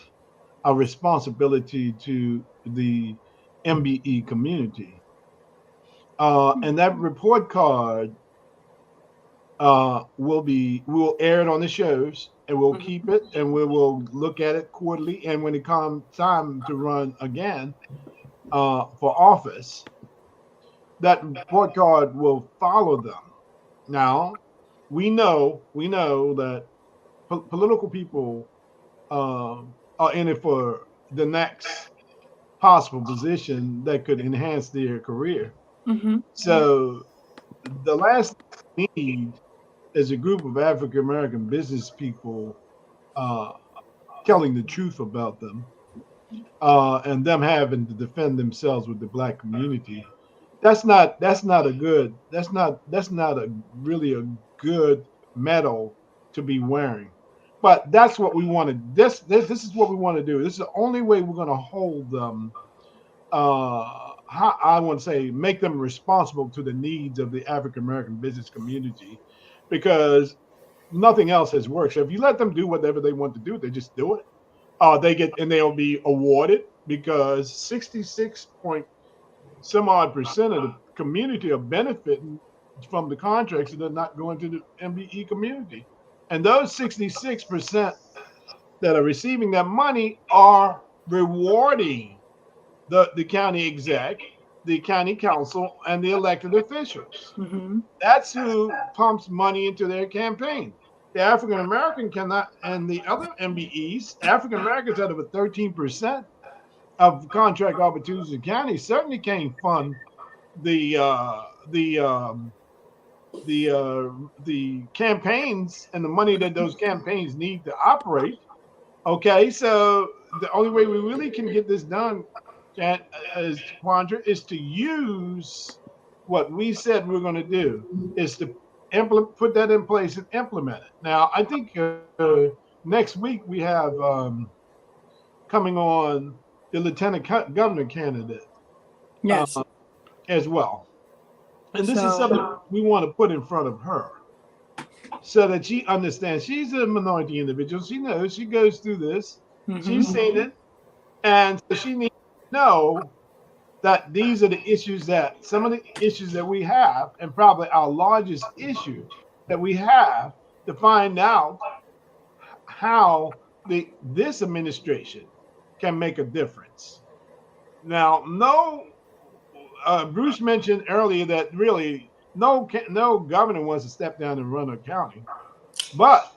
a responsibility to the MBE community. And that report card we'll air it on the shows, and we'll keep it, and we will look at it quarterly. And when it comes time to run again for office, that report card will follow them. Now, we know that political people are in it for the next possible position that could enhance their career. So the last thing we need is a group of African American business people telling the truth about them, and them having to defend themselves with the Black community. That's not really a good medal to be wearing. But that's what we want to. This is what we want to do. This is the only way we're going to hold them. I want to say, make them responsible to the needs of the African American business community, because nothing else has worked. So if you let them do whatever they want to do, they just do it. They'll be awarded, because 66% of the community are benefiting from the contracts that are not going to the MBE community. And those 66% that are receiving that money are rewarding the county exec, the county council, and the elected officials. Mm-hmm. That's who pumps money into their campaign. The African American cannot, and the other MBEs, African Americans out of a 13% of contract opportunities in county certainly can't fund the the campaigns and the money that those campaigns need to operate. Okay, so the only way we really can get this done, as Quandra, is to use what we said we're going to do, is to put that in place and implement it. Now, I think next week we have coming on the lieutenant governor candidate Yes. as well. And this is So- something we want to put in front of her so that she understands she's a minority individual. She knows, she goes through this, Mhm. she's seen it. And so she needs to know that these are the issues, that some of the issues that we have, and probably our largest issue that we have, to find out how this administration can make a difference. Now, Bruce mentioned earlier that really no governor wants to step down and run a county, but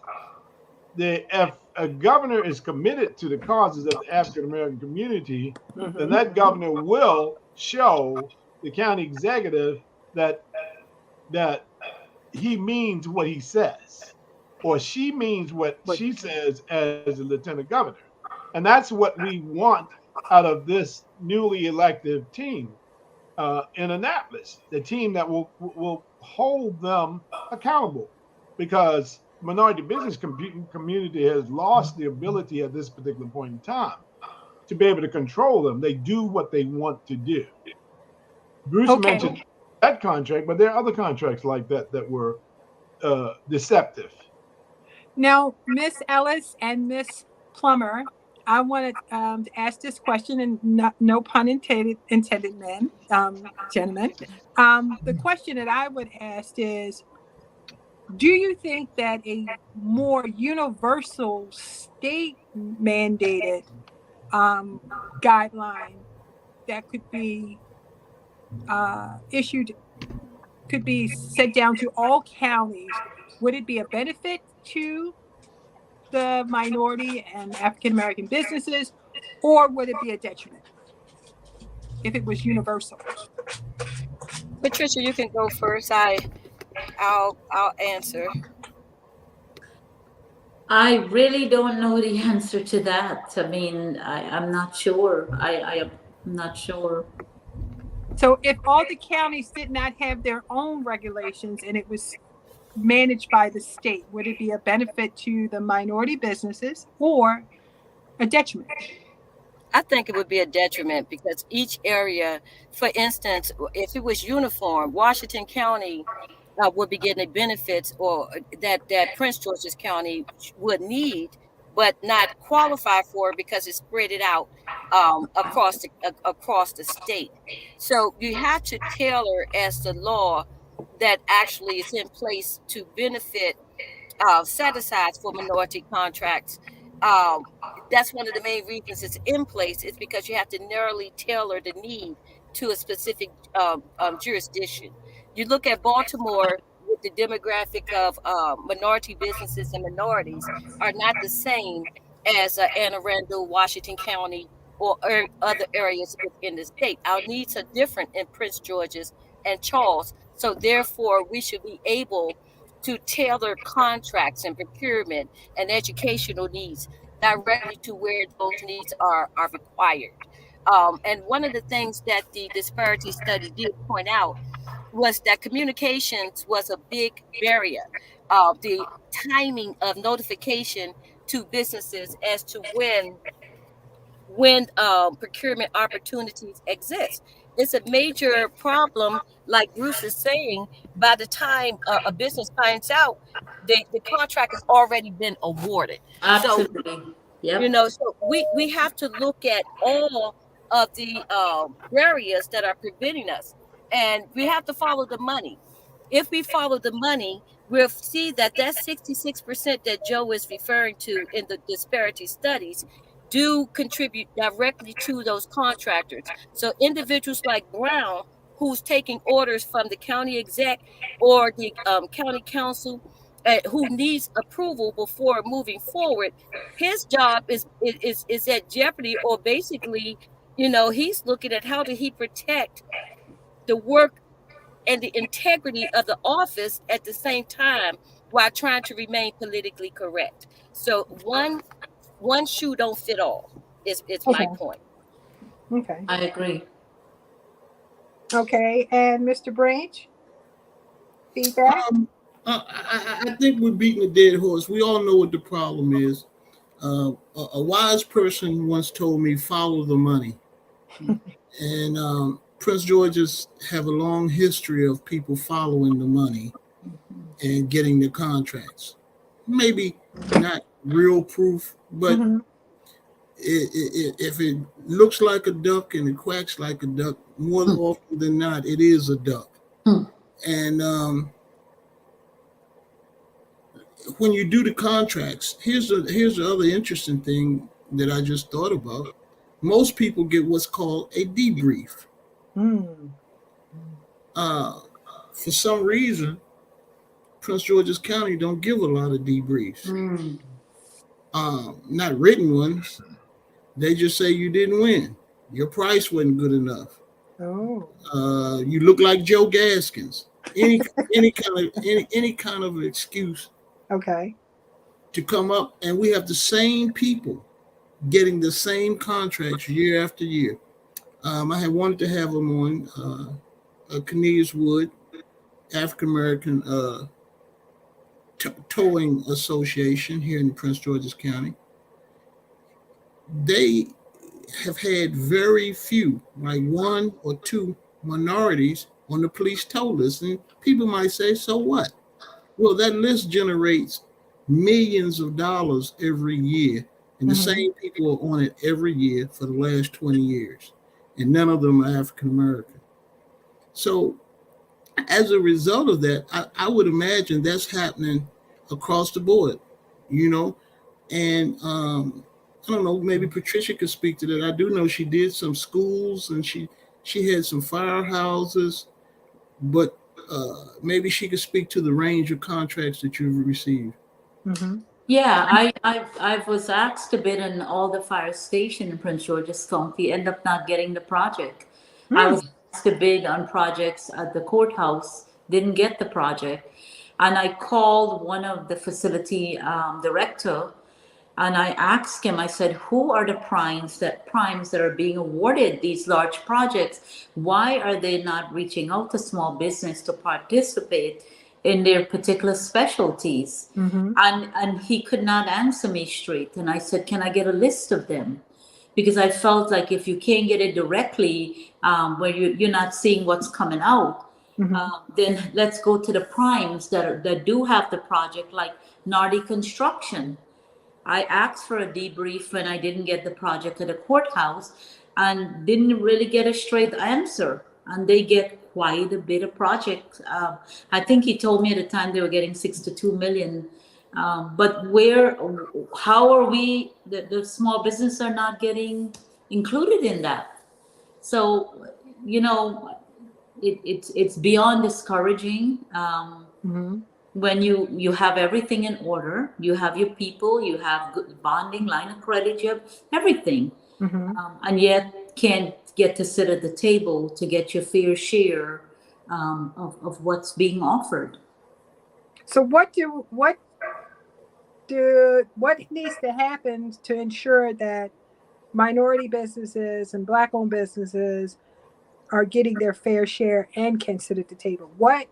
if a governor is committed to the causes of the African American community, then that governor will show the county executive that he means what he says, or she means what she says as a lieutenant governor. And that's what we want out of this newly elected team in Annapolis, the team that will hold them accountable, because minority business community has lost the ability at this particular point in time to be able to control them. They do what they want to do. Bruce mentioned that contract, but there are other contracts like that that were deceptive. Now, Miss Ellis and Miss Plummer, I want to ask this question, and no pun intended, gentlemen. The question that I would ask is, do you think that a more universal state mandated guideline that could be issued, could be set down to all counties, would it be a benefit to the minority and African American businesses, or would it be a detriment if it was universal? Patricia, you can go first. I'll answer. I really don't know the answer to that. I mean, I'm not sure. I'm not sure. So if all the counties did not have their own regulations and it was managed by the state, would it be a benefit to the minority businesses or a detriment? I think it would be a detriment, because each area, for instance, if it was uniform, Washington County would be getting the benefits, or that Prince George's County would need, but not qualify for, because it's spread it out across the state. So you have to tailor as the law that actually is in place to benefit set-asides for minority contracts. That's one of the main reasons it's in place, is because you have to narrowly tailor the need to a specific jurisdiction. You look at Baltimore, with the demographic of minority businesses and minorities are not the same as Anne Arundel, Washington County, or other areas within the state. Our needs are different in Prince George's and Charles. So therefore, we should be able to tailor contracts and procurement and educational needs directly to where those needs are required. And one of the things that the disparity study did point out was that communications was a big barrier. The timing of notification to businesses as to when procurement opportunities exist. It's a major problem. Like Bruce is saying, by the time a business finds out, the contract has already been awarded. Absolutely. So, so we have to look at all of the barriers that are preventing us, and we have to follow the money. If we follow the money, we'll see that 66% that Joe is referring to in the disparity studies do contribute directly to those contractors. So individuals like Brown, who's taking orders from the county exec or the county council, who needs approval before moving forward, his job is at jeopardy, or basically, he's looking at how do he protect the work and the integrity of the office at the same time while trying to remain politically correct. So one shoe don't fit all. It's my point. Okay. I agree. Okay, and Mr. Branch, feedback? I think we're beating a dead horse. We all know what the problem is. A wise person once told me, follow the money. And Prince George's have a long history of people following the money and getting the contracts. Maybe not real proof, but if it looks like a duck and it quacks like a duck, more often than not, it is a duck. And when you do the contracts, here's the other interesting thing that I just thought about. Most people get what's called a debrief. For some reason, Prince George's County don't give a lot of debriefs. Not written ones. They just say you didn't win. Your price wasn't good enough. You look like Joe Gaskins. Any kind of excuse. Okay. To come up, and we have the same people getting the same contracts year after year. I had wanted to have them on Cornelius Wood, African American Towing Association here in Prince George's County. They have had very few, like 1 or 2 minorities on the police tow list. And people might say, so what? Well, that list generates millions of dollars every year. And the same people are on it every year for the last 20 years. And none of them are African American. So as a result of that, I would imagine that's happening across the board, And I don't know, maybe Patricia could speak to that. I do know she did some schools and she had some firehouses, but maybe she could speak to the range of contracts that you've received. Yeah, I was asked to bid on all the fire station in Prince George's County, end up not getting the project. I was asked to bid on projects at the courthouse, didn't get the project. And I called one of the facility director, and I asked him, I said, who are the primes that are being awarded these large projects? Why are they not reaching out to small business to participate in their particular specialties? And he could not answer me straight. And I said, can I get a list of them? Because I felt like if you can't get it directly, where you're not seeing what's coming out, then let's go to the primes that do have the project, like Nardi Construction. I asked for a debrief when I didn't get the project at the courthouse and didn't really get a straight answer. And they get quite a bit of project. I think he told me at the time they were getting 62 million. But how are we, the small business are not getting included in that? So, it's beyond discouraging. When you have everything in order, you have your people, you have good bonding, line of credit, you have everything, and yet can't get to sit at the table to get your fair share of what's being offered. So what needs to happen to ensure that minority businesses and Black-owned businesses are getting their fair share and can sit at the table? What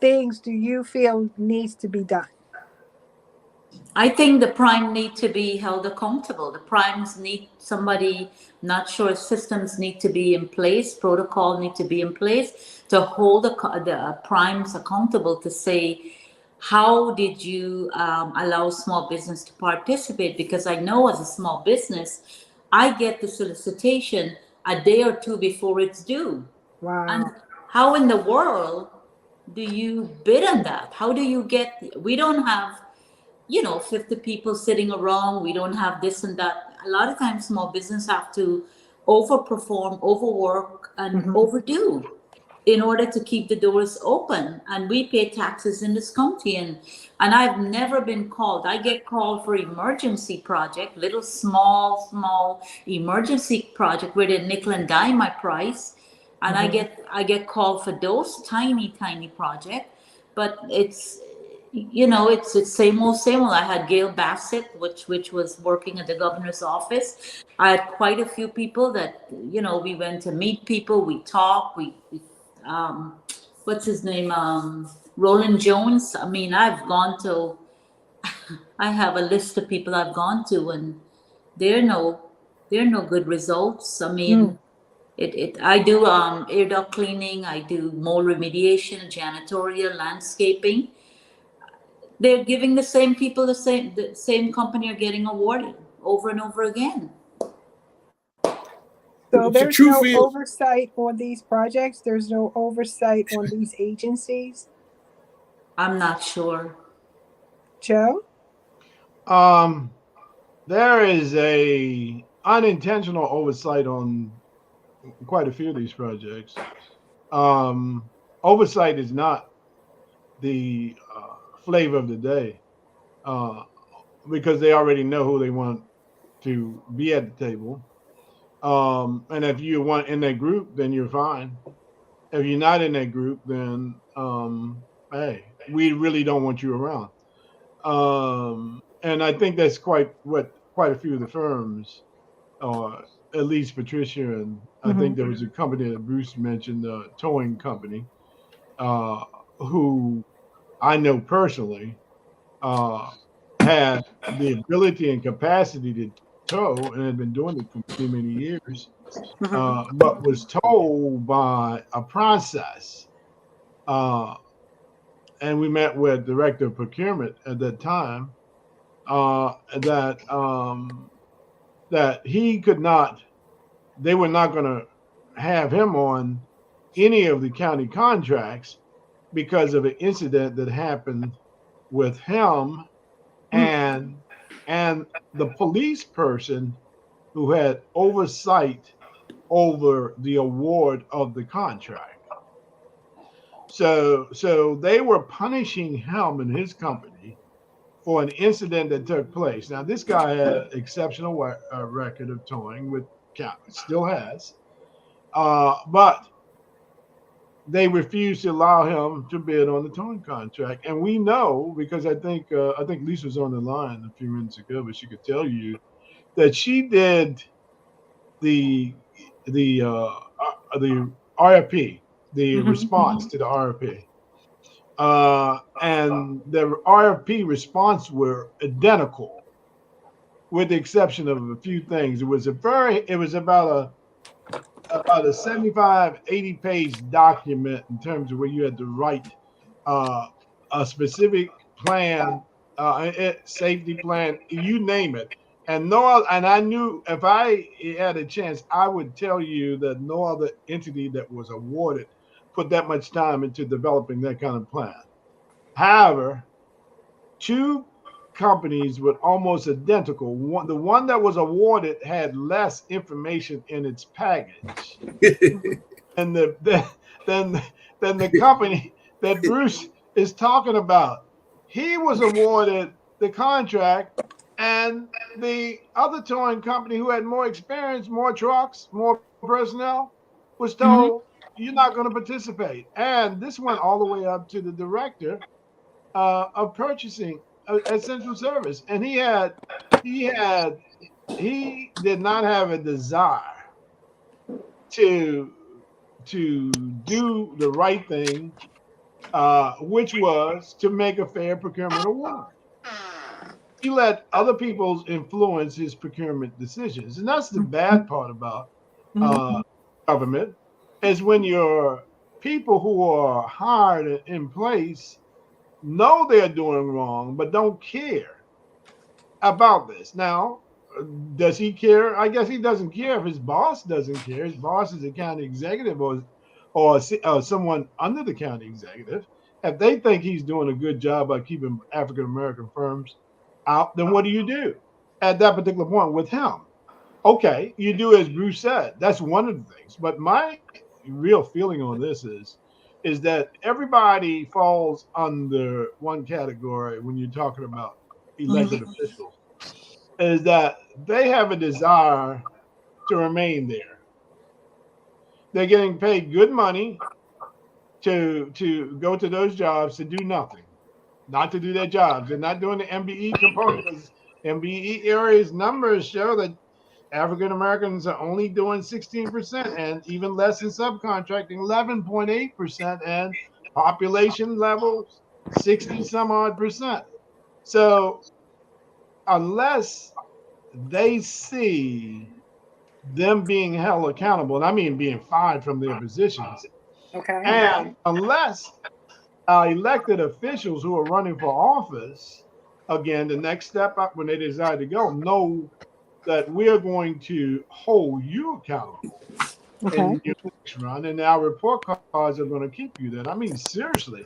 things do you feel needs to be done? I think the prime need to be held accountable. The primes need somebody, not sure, systems need to be in place, protocol need to be in place to hold the primes accountable to say, how did you allow small business to participate? Because I know as a small business, I get the solicitation a day or two before it's due. Wow. And how in the world do you bid on that? How do you get, we don't have, 50 people sitting around. We don't have this and that. A lot of times small business have to overperform, overwork, and Mhm. overdo in order to keep the doors open. And we pay taxes in this county. And I've never been called. I get called for emergency project, little small emergency project where they nickel and dime my price. And I get called for those tiny project. But it's same old. I had Gail Bassett, which was working at the governor's office. I had quite a few people that we went to meet people, we talked, um, what's his name, Roland Jones. I mean, I have a list of people I've gone to, and there are no good results. I mean, I do air duct cleaning, I do mold remediation, janitorial, landscaping. They're giving the same people the same company are getting awarded over and over again. So The there's truth no is, oversight on these projects. There's no oversight on these agencies. I'm not sure. Joe? There is a unintentional oversight on quite a few of these projects. Oversight is not the flavor of the day uh, because they already know who they want to be at the table. And if you want in that group, then you're fine. If you're not in that group, then hey, we really don't want you around. And I think that's quite a few of the firms, or at least Patricia, and I think there was a company that Bruce mentioned, a towing company, uh, who I know personally uh, had the ability and capacity to tow and had been doing it for many years, but was told by a process. Uh, and we met with director of procurement at that time, that he could not, they were not going to have him on any of the county contracts because of an incident that happened with him and the police person who had oversight over the award of the contract. So they were punishing him and his company for an incident that took place. Now, this guy had exceptional record of towing with still has, but they refused to allow him to bid on the towing contract. And we know, because I think Lisa was on the line a few minutes ago, but she could tell you that she did the the RFP, the response to the RFP. And the RFP response were identical, with the exception of a few things. It was about a 75, 80 page document in terms of where you had to write uh, a specific plan, safety plan, you name it. And I knew if I had a chance, I would tell you that no other entity that was awarded put that much time into developing that kind of plan. However, two companies were almost identical. The one that was awarded had less information in its package, and then the company that Bruce is talking about. He was awarded the contract, and the other towing company who had more experience, more trucks, more personnel, was told you're not going to participate. And this went all the way up to the director of purchasing at Central Service, and he had he did not have a desire to do the right thing, which was to make a fair procurement award. He let other people's influence his procurement decisions, and that's the bad part about government, is when your people who are hired in place know they're doing wrong, but don't care about this. Now, does he care? I guess he doesn't care if his boss doesn't care. His boss is a county executive or someone under the county executive. If they think he's doing a good job by keeping African American firms out, then what do you do at that particular point with him? Okay, you do as Bruce said. That's one of the things. But my real feeling on this is that everybody falls under one category when you're talking about elected officials, is that they have a desire to remain there. They're getting paid good money to go to those jobs to do nothing, not to do their jobs. They're not doing the MBE component because MBE areas numbers show that African Americans are only doing 16% and even less in subcontracting, 11.8%, and population levels 60 some odd percent. So unless they see them being held accountable, and I mean being fired from their positions, Okay. and unless our elected officials who are running for office, again, the next step up when they decide to go, know that we're going to hold you accountable Okay. in your next run, and our report cards are going to keep you there. I mean, seriously,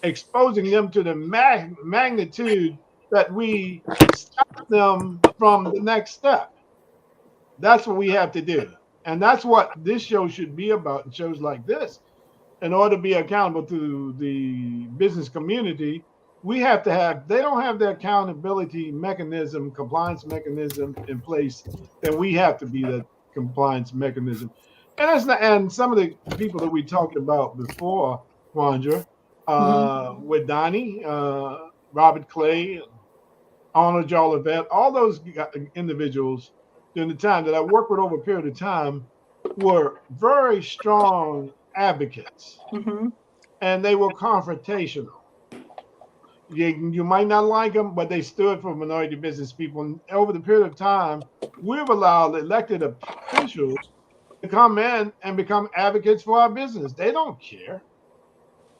exposing them to the magnitude that we stop them from the next step. That's what we have to do. And that's what this show should be about, and shows like this. In order to be accountable to the business community, we have to have, they don't have the accountability mechanism, compliance mechanism in place, then we have to be the compliance mechanism. And that's not, and some of the people that we talked about before, Wandra, with Donnie, Robert Clay, Arnold Jolivet, all those individuals during the time that I worked with over a period of time were very strong advocates, and they were confrontational. You might not like them, but they stood for minority business people. And over the period of time, we've allowed elected officials to come in and become advocates for our business. They don't care.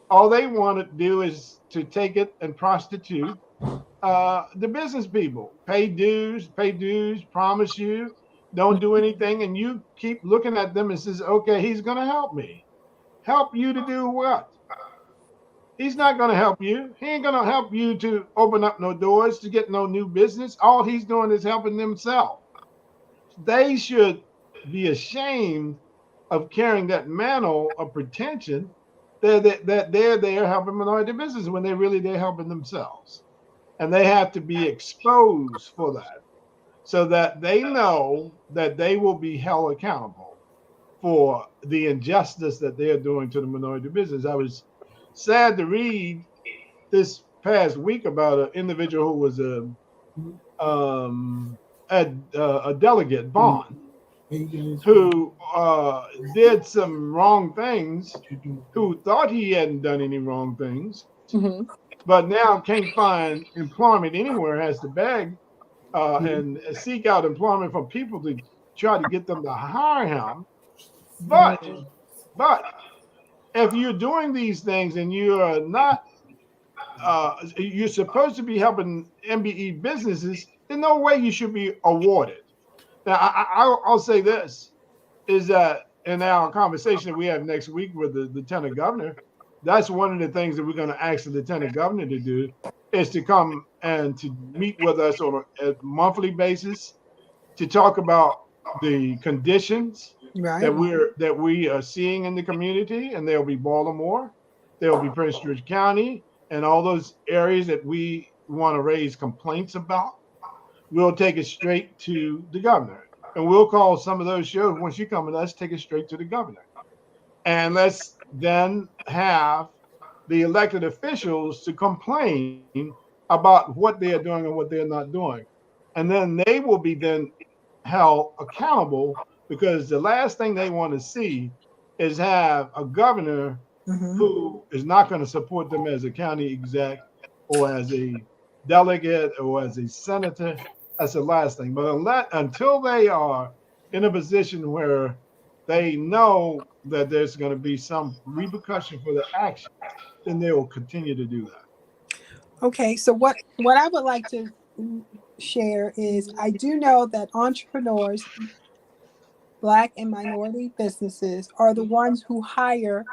All they want to do is to take it and prostitute the business people. Pay dues, promise you, don't do anything, and you keep looking at them and says, okay, he's going to help me. Help you to do what? He's not going to help you. He ain't going to help you to open up no doors, to get no new business. All he's doing is helping himself. They should be ashamed of carrying that mantle of pretension that they're there helping minority business when they're really there helping themselves. And they have to be exposed for that so that they know that they will be held accountable for the injustice that they're doing to the minority business. I was sad to read this past week about an individual who was a delegate, Bond, who did some wrong things, who thought he hadn't done any wrong things, but now can't find employment anywhere, has to beg and seek out employment from people to try to get them to hire him. But if you're doing these things and you are not, you're supposed to be helping MBE businesses, there's no way you should be awarded. Now, I'll say this, is that in our conversation that we have next week with the lieutenant governor, that's one of the things that we're going to ask the lieutenant governor to do, is to come and to meet with us on a monthly basis to talk about the conditions that we are seeing in the community. And there'll be Baltimore, there'll be Prince George County, and all those areas that we want to raise complaints about. We'll take it straight to the governor, and we'll call some of those shows. Once you come with us, take it straight to the governor, and let's then have the elected officials to complain about what they are doing and what they're not doing, and then they will be then held accountable, because the last thing they want to see is have a governor who is not going to support them as a county exec or as a delegate or as a senator. That's the last thing. But until they are in a position where they know that there's going to be some repercussion for the action, then they will continue to do that. Okay, so what I would like to share is, I do know that entrepreneurs, Black and minority businesses, are the ones who hire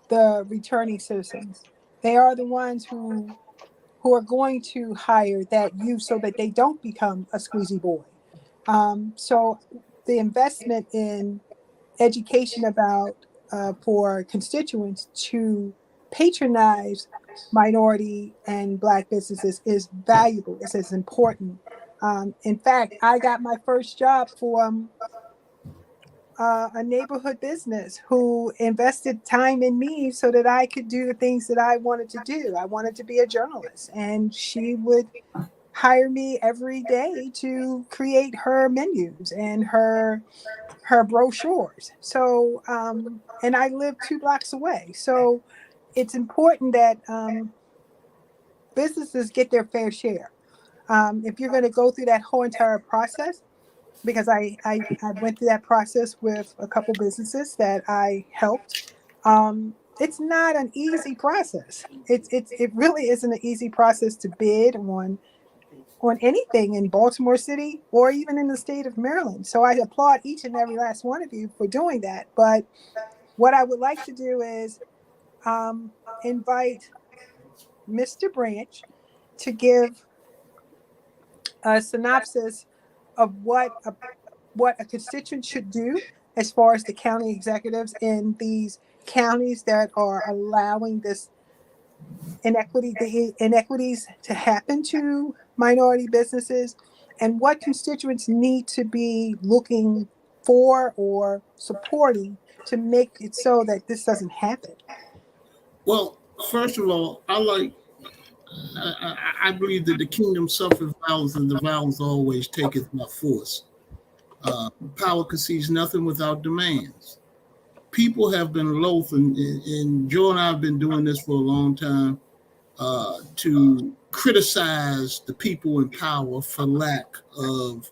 the returning citizens. They are the ones who are going to hire that youth so that they don't become a squeezy boy. So the investment in education about for constituents to patronize minority and Black businesses is valuable. It's important. In fact, I got my first job from a neighborhood business who invested time in me so that I could do the things that I wanted to do. I wanted to be a journalist, and she would hire me every day to create her menus and her brochures. So, and I live 2 blocks away. So it's important that businesses get their fair share. If you're going to go through that whole entire process, because I went through that process with a couple businesses that I helped. It's not an easy process. It really isn't an easy process to bid on anything in Baltimore City or even in the state of Maryland. So I applaud each and every last one of you for doing that. But what I would like to do is invite Mr. Branch to give a synopsis of what a constituent should do as far as the county executives in these counties that are allowing the inequities to happen to minority businesses, and what constituents need to be looking for or supporting to make it so that this doesn't happen. Well, first of all, I believe that the kingdom suffereth violence, and the violence always taketh by force. Power concedes nothing without demands. People have been loath, and Joe and I have been doing this for a long time, to criticize the people in power for lack of,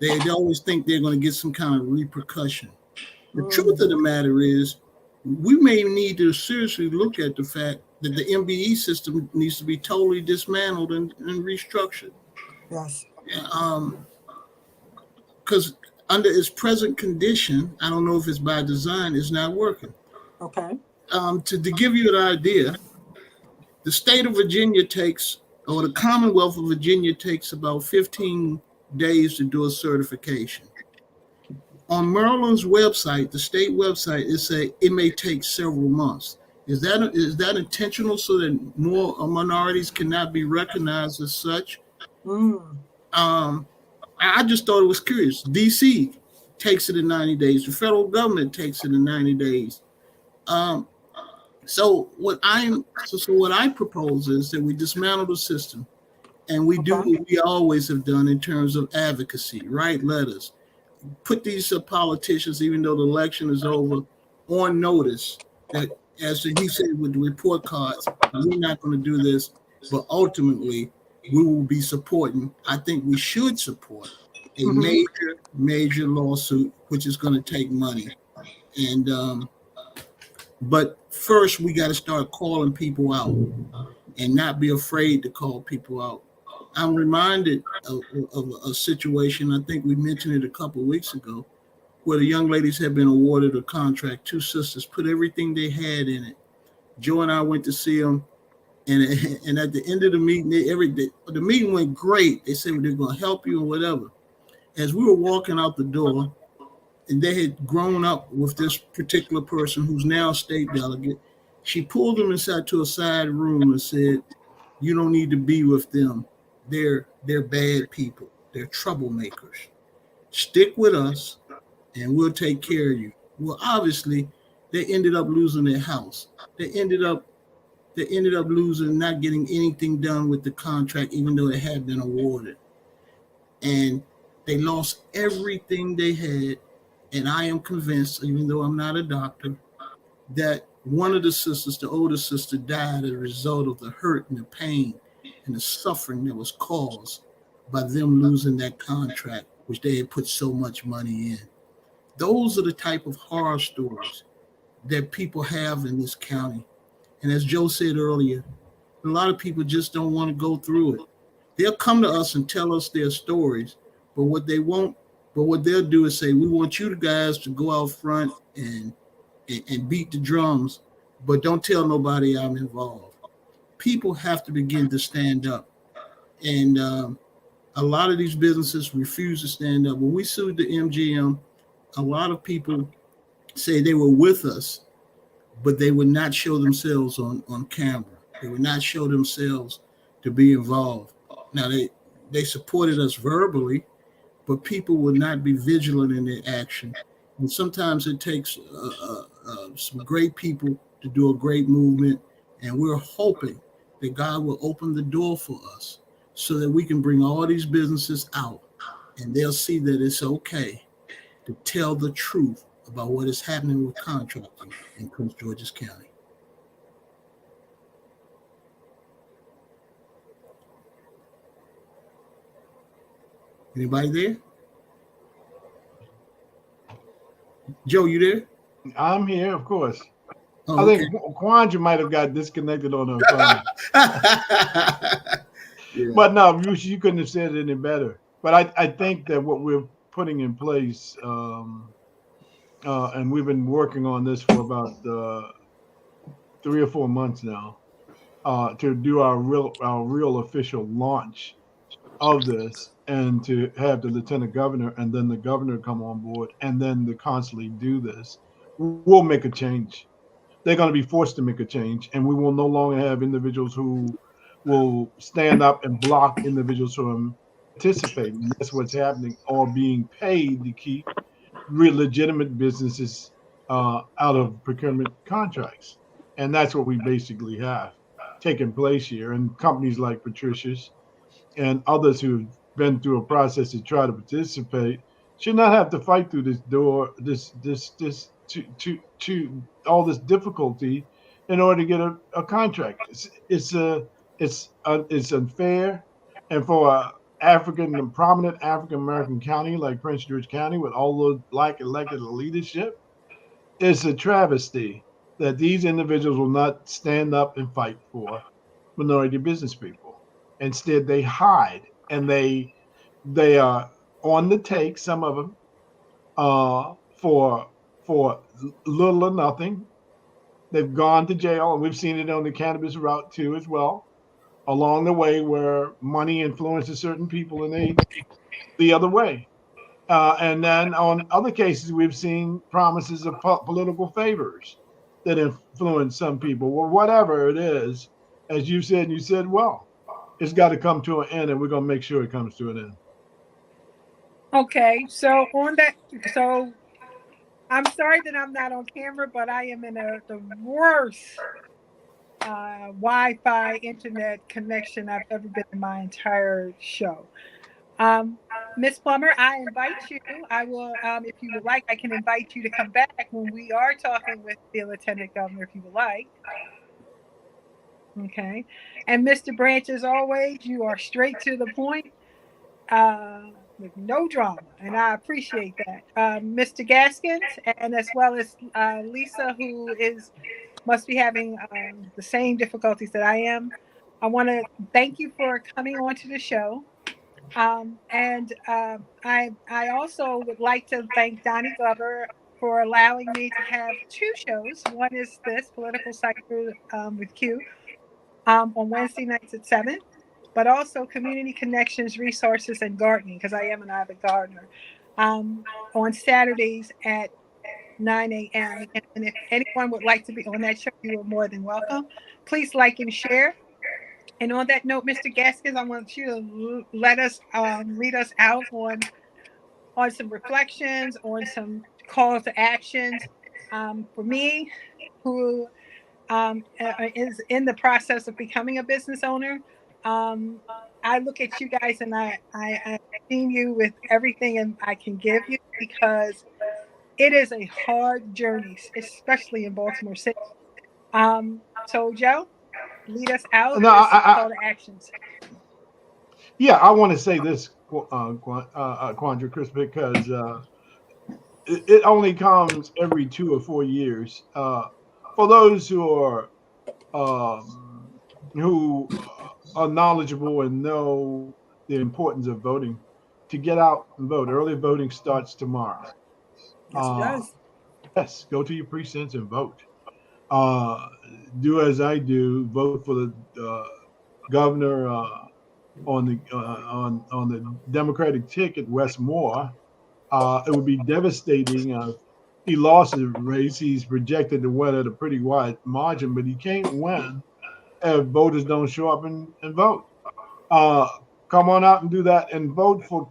they always think they're going to get some kind of repercussion. The truth of the matter is, we may need to seriously look at the fact that the MBE system needs to be totally dismantled and restructured. Yes. Because under its present condition, I don't know if it's by design, it's not working. Okay. To give you an idea, the state of Virginia or the Commonwealth of Virginia takes about 15 days to do a certification. On Maryland's website, the state website, it may take several months. Is that intentional so that more minorities cannot be recognized as such? I just thought it was curious. DC takes it in 90 days. The federal government takes it in 90 days. So what I propose is that we dismantle the system, and we do what we always have done in terms of advocacy, write letters, put these politicians, even though the election is over, on notice that, as he said with the report cards, we're not going to do this, but ultimately we will be supporting. I think we should support a major lawsuit, which is going to take money. And but first we got to start calling people out and not be afraid to call people out. I'm reminded of a situation, I think we mentioned it a couple of weeks ago, where the young ladies had been awarded a contract. 2 sisters put everything they had in it. Joe and I went to see them, and at the end of the meeting, the meeting went great. They said they're going to help you or whatever. As we were walking out the door, and they had grown up with this particular person who's now a state delegate, she pulled them inside to a side room and said, "You don't need to be with them. They're bad people. They're troublemakers. Stick with us, and we'll take care of you." Well, obviously, they ended up losing their house. They ended up losing, not getting anything done with the contract, even though it had been awarded. And they lost everything they had. And I am convinced, even though I'm not a doctor, that one of the sisters, the older sister, died as a result of the hurt and the pain and the suffering that was caused by them losing that contract, which they had put so much money in. Those are the type of horror stories that people have in this county. And as Joe said earlier, a lot of people just don't want to go through it. They'll come to us and tell us their stories, but what they'll do is say, "We want you guys to go out front and beat the drums, but don't tell nobody I'm involved. People have to begin to stand up. And a lot of these businesses refuse to stand up. When we sued the MGM, a lot of people say they were with us, but they would not show themselves on camera. They would not show themselves to be involved. Now, they supported us verbally, but people will not be vigilant in their action. And sometimes it takes some great people to do a great movement. And we're hoping that God will open the door for us so that we can bring all these businesses out and they'll see that it's okay to tell the truth about what is happening with contracting in Prince George's County. Anybody there? Joe, you there? I'm here, of course. Oh, I think Quandra might have got disconnected on her phone. Yeah. But no, you couldn't have said it any better. But I think that what we're putting in place, and we've been working on this for about 3 or 4 months now, to do our real official launch of this, and to have the lieutenant governor and then the governor come on board, and then to constantly do this, will make a change. They're going to be forced to make a change, and we will no longer have individuals who will stand up and block individuals from participating. That's what's happening, or being paid to keep real legitimate businesses out of procurement contracts. And that's what we basically have taken place here. And companies like Patricia's and others who've been through a process to try to participate should not have to fight through this door, this to all this difficulty in order to get a contract. It's unfair, and for a prominent African American county like Prince George County with all the black elected leadership, it's a travesty that these individuals will not stand up and fight for minority business people. Instead, they hide, and they are on the take. Some of them for little or nothing. They've gone to jail, and we've seen it on the cannabis route too, as well. Along the way, where money influences certain people, and they the other way. And then on other cases, we've seen promises of political favors that influence some people. Well, whatever it is, as you said, and you said, well, it's got to come to an end, and we're going to make sure it comes to an end. Okay, so on that, so I'm sorry that I'm not on camera, but I am in the worst Wi-Fi internet connection I've ever been in my entire show. Miss Plummer, I invite you. I will, if you would like, I can invite you to come back when we are talking with the Lieutenant Governor, if you would like. Okay. And Mr. Branch, as always, you are straight to the point, with no drama, and I appreciate that. Mr. Gaskins, and as well as Lisa, who must be having the same difficulties that I am. I want to thank you for coming on to the show. And I also would like to thank Donnie Glover for allowing me to have two shows. One is this Political Cipher with Q on Wednesday nights at 7, but also Community Connections, Resources, and Gardening, because I am an avid gardener, on Saturdays at 9 a.m. And if anyone would like to be on that show, you are more than welcome. Please like and share. And on that note, Mr. Gaskins, I want you to let us lead us out on some reflections, on some calls to actions. For me, who is in the process of becoming a business owner, I look at you guys and I esteem you with everything I can give you, because it is a hard journey, especially in Baltimore City. So Joe, lead us out No, with some call to actions. Yeah, I want to say this, Quandra, Chris, because it only comes every 2 or 4 years. For those um, who are knowledgeable and know the importance of voting, to get out and vote. Early voting starts tomorrow. Yes, it does. Yes, go to your precincts and vote. do as I do, vote for the governor on the Democratic ticket, Wes Moore. It would be devastating if he lost the race. He's projected to win at a pretty wide margin, but he can't win if voters don't show up and vote. Come on out and do that, and vote for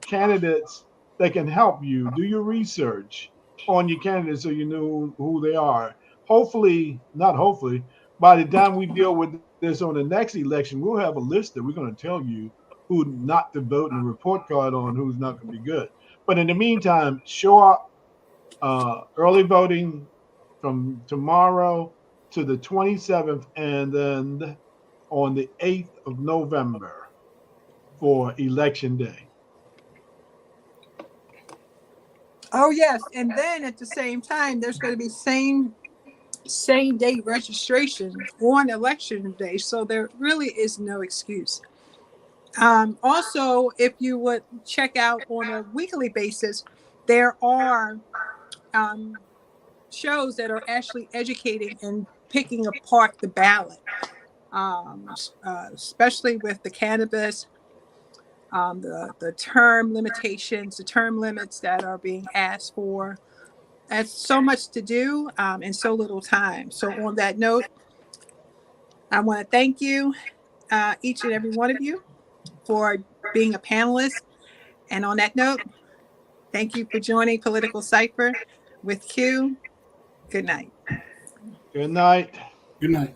candidates that can help you. Do your research on your candidates so you know who they are. Hopefully, not hopefully, by the time we deal with this on the next election, we'll have a list that we're going to tell you who not to vote and a report card on who's not going to be good. But in the meantime, show up. Early voting from tomorrow to the 27th, and then on the 8th of November for Election Day. Oh yes, and then at the same time, there's going to be same day registration on election day, so there really is no excuse. Also, if you would check out on a weekly basis, there are shows that are actually educating and picking apart the ballot, especially with the cannabis, the term limitations, the term limits that are being asked for. That's so much to do in so little time. So on that note, I want to thank you, each and every one of you, for being a panelist. And on that note, thank you for joining Political Cipher with Q. Good night. Good night. Good night.